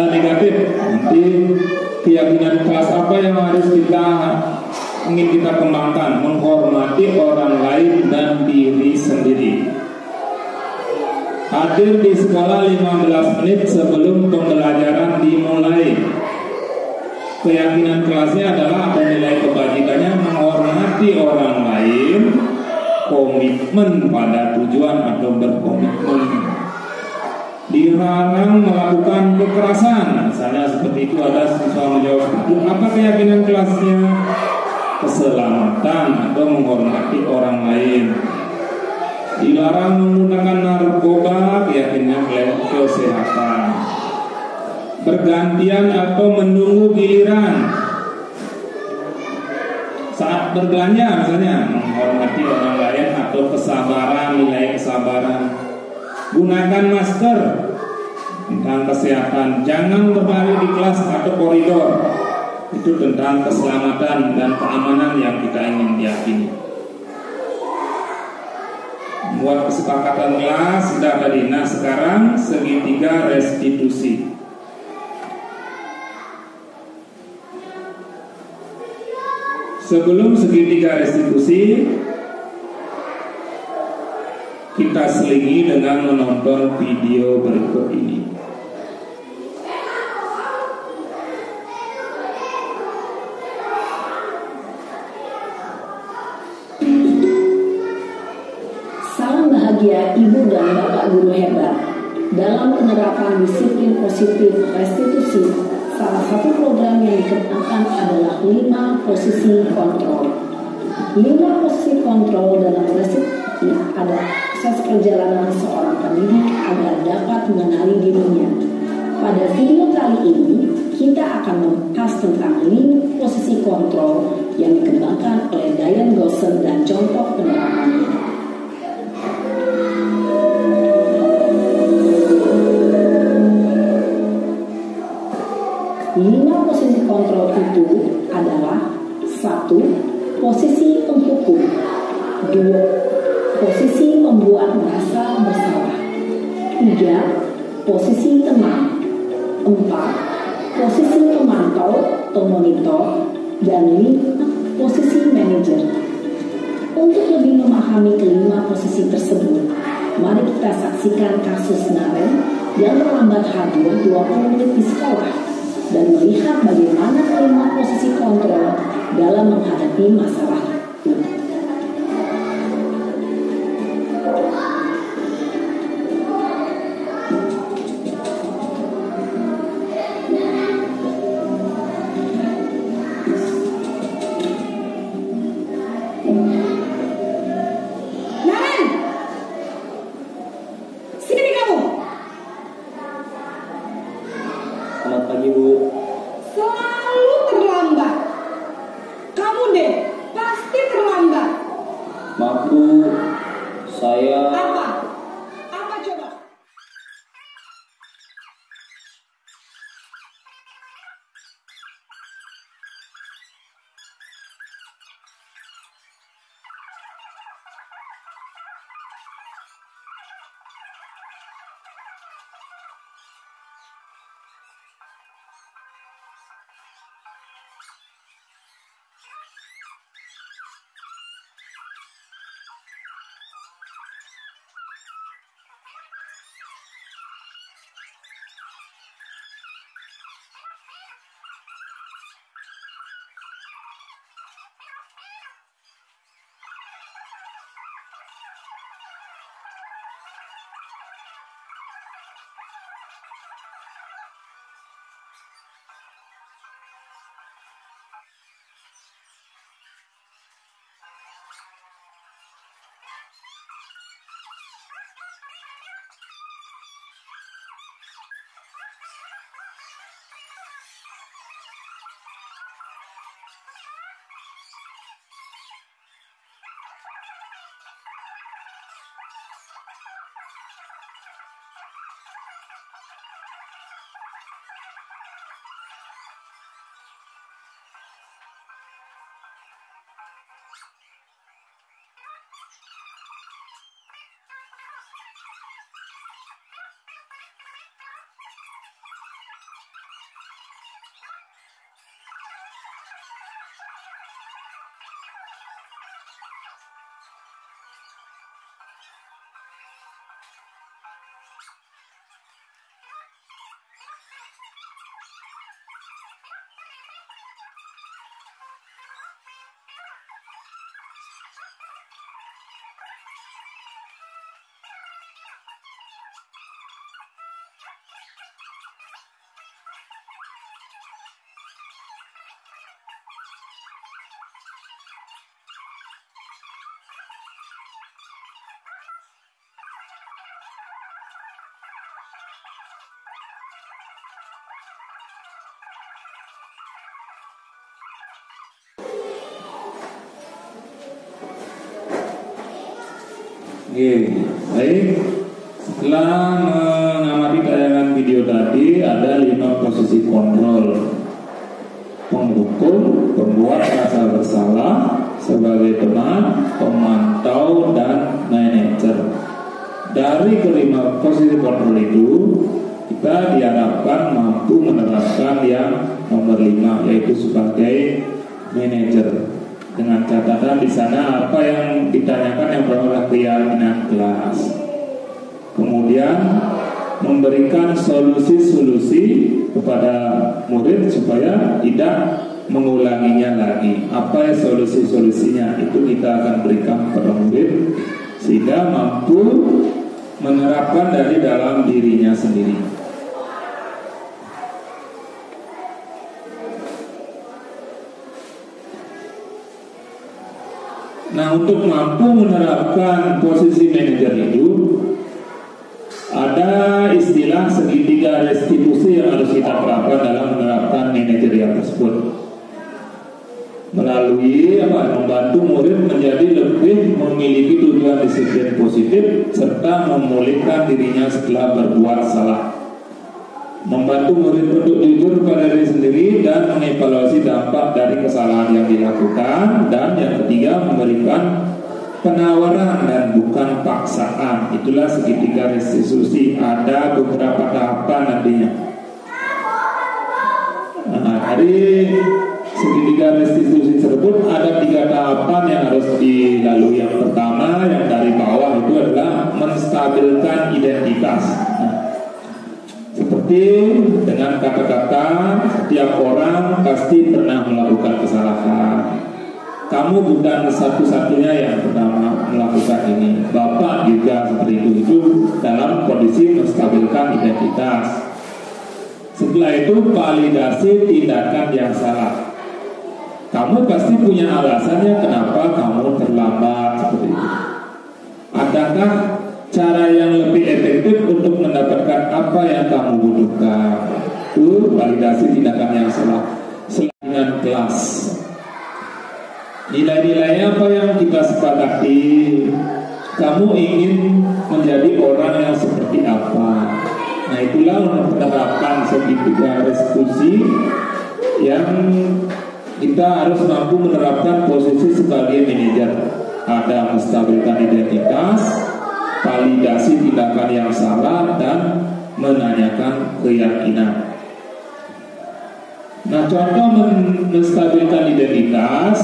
negatif. Nanti keyakinan kelas apa yang harus ingin kita kembangkan? Menghormati orang lain dan diri sendiri. Hadir di sekolah 15 menit sebelum pembelajaran dimulai. Keyakinan kelasnya adalah atau nilai kebajikannya menghormati orang lain, komitmen pada tujuan atau berkomitmen. Dilarang melakukan kekerasan, misalnya seperti itu. Ada siswa menjawab itu, apa keyakinan kelasnya? Keselamatan atau menghormati orang lain. Dilarang menggunakan narkoba, keyakinan kesehatan. Bergantian atau menunggu giliran saat berbelanja, misalnya menghormati orang lain atau kesabaran, nilai kesabaran. Gunakan masker tentang kesehatan. Jangan berbaring di kelas atau koridor, itu tentang keselamatan dan keamanan yang kita ingin yakini. Buat kesepakatan kelas sudah tadi. Nah, sekarang segitiga restitusi. Sebelum segitiga restitusi, kita selingi dengan menonton video berikut ini. Salam bahagia Ibu dan Bapak Guru hebat. Dalam penerapan disiplin positif restitusi, salah satu program yang dikenakan adalah 5 posisi kontrol. 5 posisi kontrol dalam restitusi ada proses perjalanan seorang pendidik agar dapat mengenali dirinya. Pada video kali ini, kita akan membahas tentang 5 posisi kontrol yang dikembangkan oleh Diane Gosson dan contoh penerapannya. 5 posisi kontrol itu adalah 1. Posisi penghukum, 2. Posisi membuat merasa bersalah, 3. Posisi teman, 4. Posisi pemantau atau monitor, dan 5. posisi manajer. Untuk lebih memahami kelima posisi tersebut, mari kita saksikan kasus Naren yang terlambat hadir 20 menit di sekolah dan melihat bagaimana kelima posisi kontrol dalam menghadapi masalah itu. Selamat pagi, Bu. Selalu terlambat. Kamu deh, pasti terlambat. Maaf, Bu. Saya Apa? Apa coba? Oke, baik. Setelah mengamati tayangan video tadi, ada 5 posisi kontrol: penghukum, pembuat rasa bersalah, sebagai teman, pemantau, dan manajer. Dari kelima posisi kontrol itu, kita diharapkan mampu menerapkan yang nomor 5, yaitu sebagai manajer. Dengan catatan di sana apa yang ditanyakan yang pertama keyakinan kelas. Kemudian memberikan solusi-solusi kepada murid supaya tidak mengulanginya lagi. Apa solusi-solusinya itu kita akan berikan kepada murid sehingga mampu menerapkan dari dalam dirinya sendiri. Nah, untuk mampu menerapkan posisi manajer itu ada istilah segitiga restitusi yang harus kita terapkan dalam menerapkan manajerial tersebut. Melalui membantu murid menjadi lebih memiliki tujuan disiplin positif serta memulihkan dirinya setelah berbuat salah. Membantu murid untuk jujur pada diri sendiri dan mengevaluasi dampak dari kesalahan yang dilakukan. Dan yang ketiga, memberikan penawaran dan bukan paksaan. Itulah segitiga restitusi. Ada beberapa tahapan nantinya. Nah, dari segitiga restitusi tersebut ada 3 tahapan yang harus dilalui. Yang pertama, yang dari bawah itu adalah menstabilkan identitas. Nah, seperti dengan kata-kata, setiap orang pasti pernah melakukan kesalahan. Kamu bukan satu-satunya yang pertama melakukan ini. Bapak juga seperti itu dalam kondisi menstabilkan identitas. Setelah itu validasi tindakan yang salah. Kamu pasti punya alasannya kenapa kamu terlambat seperti itu. Adakah cara yang lebih efektif untuk mendapatkan apa yang kamu butuhkan? Itu validasi tindakan yang salah. Selain kelas, nilai-nilainya apa yang kita sepakati? Kamu ingin menjadi orang yang seperti apa? Nah, itulah penerapan segitiga restitusi yang kita harus mampu menerapkan posisi sebagai manajer. Ada menstabilkan identitas, validasi tindakan yang salah, dan menanyakan keyakinan. Nah, contoh menstabilkan identitas,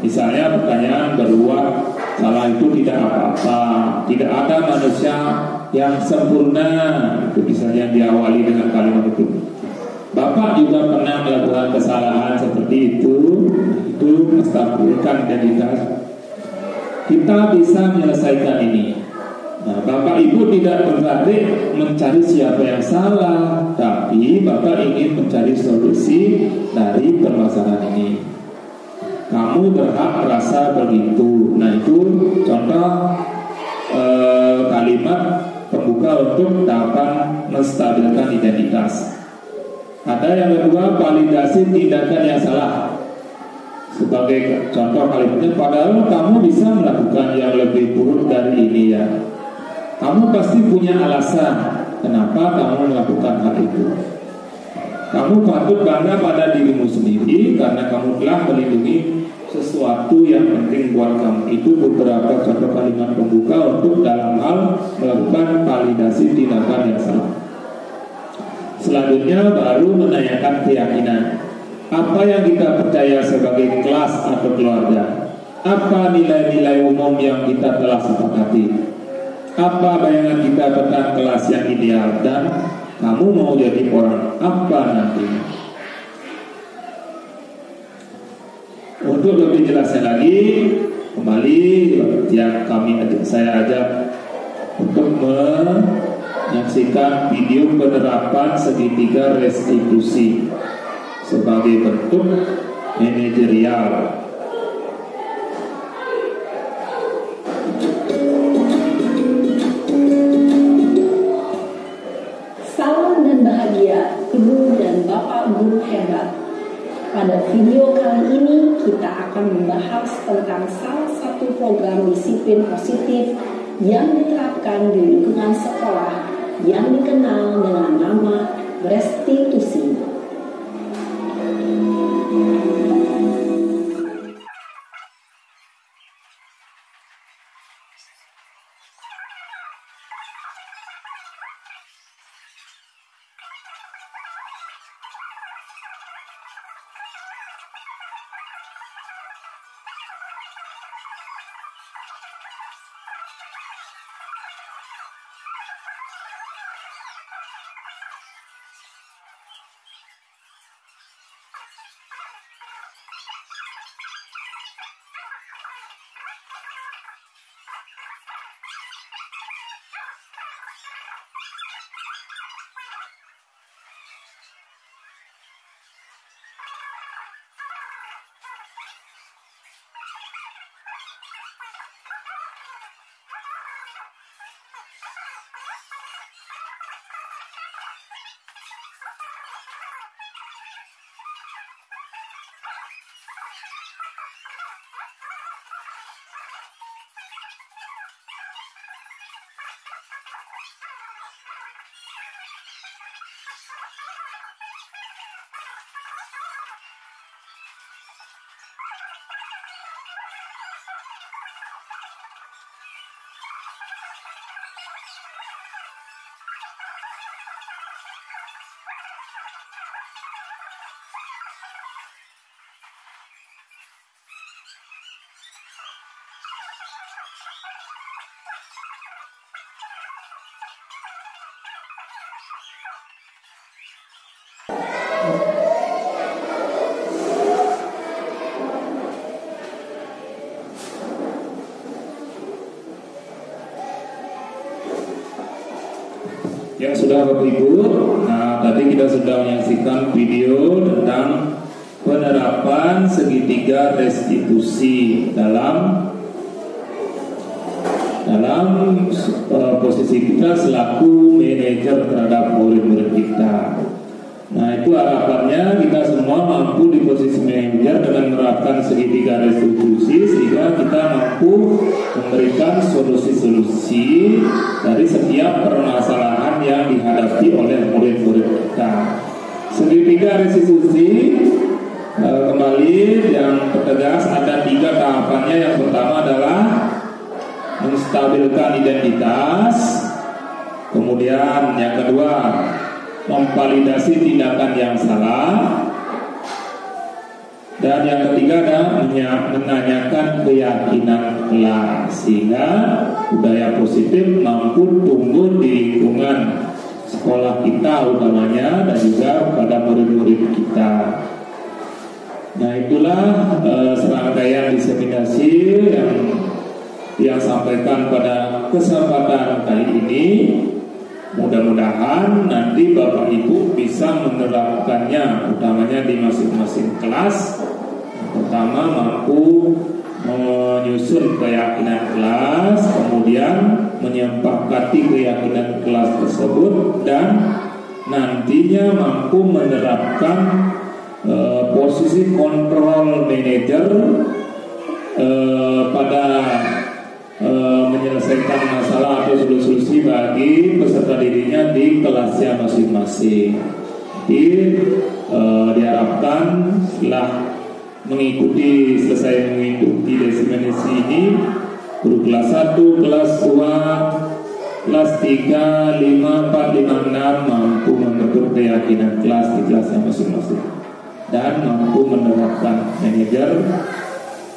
misalnya pertanyaan beruang, salah itu tidak apa-apa, tidak ada manusia yang sempurna. Itu misalnya diawali dengan kalimat itu. Bapak juga pernah melakukan kesalahan seperti itu menstabilkan identitas. Kita bisa menyelesaikan ini. Nah, Bapak Ibu tidak berarti mencari siapa yang salah, tapi Bapak ingin mencari solusi dari permasalahan ini. Kamu berhak merasa begitu. Nah, itu contoh kalimat pembuka untuk tahapan menstabilkan identitas. Ada yang kedua, validasi tindakan yang salah. Sebagai contoh kalimatnya, padahal kamu bisa melakukan yang lebih buruk dari ini ya. Kamu pasti punya alasan kenapa kamu melakukan hal itu. Kamu patut bangga pada dirimu sendiri karena kamu telah melindungi sesuatu yang penting buat kamu. Itu beberapa contoh kalimat pembuka untuk dalam hal melakukan validasi tindakan yang salah. Selanjutnya baru menanyakan keyakinan. Apa yang kita percaya sebagai kelas atau keluarga? Apa nilai-nilai umum yang kita telah sepakati? Apa bayangan kita tentang kelas yang ideal? Dan kamu mau jadi orang apa nanti? Untuk lebih jelasnya lagi, kembali yang saya ajak untuk menyaksikan video penerapan segitiga restitusi sebagai bentuk manajerial. Salam dan bahagia Ibu dan Bapak guru hebat. Pada video kali ini kita akan membahas tentang salah satu program disiplin positif yang diterapkan di lingkungan sekolah yang dikenal dengan nama restitusi. sudah Bapak Ibu. Nah, tadi kita sudah menyaksikan video tentang penerapan segitiga restitusi dalam posisi kita selaku manajer terhadap murid-murid kita. Nah, itu harapannya kita semua mampu di posisi manajer dengan menerapkan segitiga restitusi sehingga kita mampu memberikan solusi-solusi dari setiap permasalahan yang dihadapi oleh murid-murid kita. Segitiga restitusi kembali yang tertegas ada 3 tahapannya. Yang pertama adalah menstabilkan identitas, kemudian yang kedua memvalidasi tindakan yang salah, dan yang ketiga adalah menanyakan keyakinan kelas sehingga budaya positif mampu tumbuh di lingkungan sekolah kita utamanya dan juga pada murid-murid kita. Nah, itulah serangkaian diseminasi yang sampaikan pada kesempatan kali ini. Mudah-mudahan nanti Bapak Ibu bisa menerapkannya utamanya di masing-masing kelas. Pertama, mampu menyusun keyakinan kelas, kemudian menyepakati keyakinan kelas tersebut, dan nantinya mampu menerapkan posisi kontrol manajer pada menyelesaikan masalah atau solusi bagi peserta didiknya di kelasnya masing-masing. Jadi diharapkan setelah selesai mengikuti diseminasi ini, guru kelas 1, kelas 2, kelas 3, 5, 4, 5, 6 mampu membentuk keyakinan kelas di kelasnya masing-masing dan mampu menerapkan manajer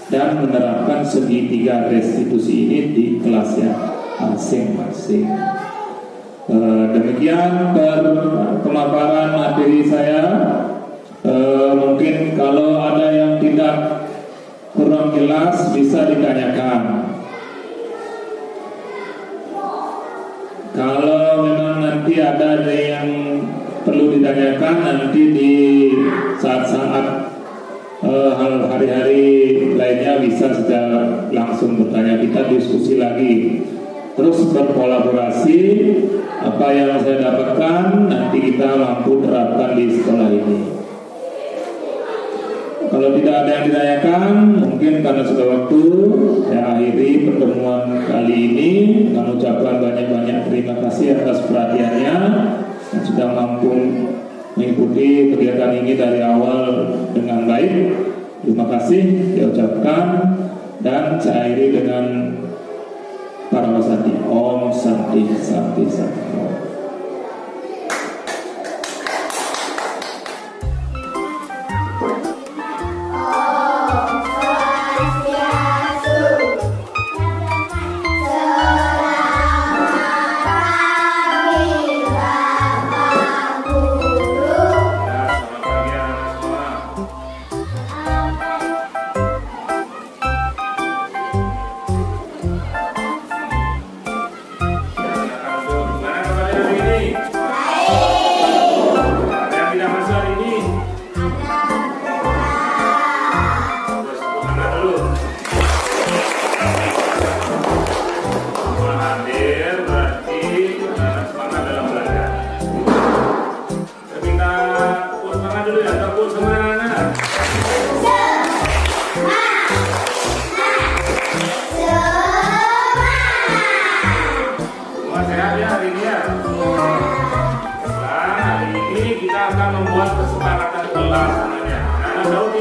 dan menerapkan segitiga restitusi ini di kelasnya masing-masing. Demikian pemaparan materi saya. Mungkin kalau ada yang tidak kurang jelas bisa ditanyakan. Kalau memang nanti ada yang perlu ditanyakan, nanti di saat-saat hari-hari lainnya bisa secara langsung bertanya, kita diskusi lagi, terus berkolaborasi. Apa yang saya dapatkan nanti kita mampu terapkan di sekolah ini. Kalau tidak ada yang ditanyakan, mungkin karena sudah waktu, saya akhiri pertemuan kali ini dengan ucapan banyak-banyak terima kasih atas perhatiannya yang sudah mampu mengikuti kegiatan ini dari awal dengan baik. Terima kasih diucapkan, dan saya akhiri dengan para wasati. Om Santi Santi Santi.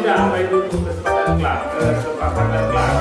Apa itu kesepakatan kelas?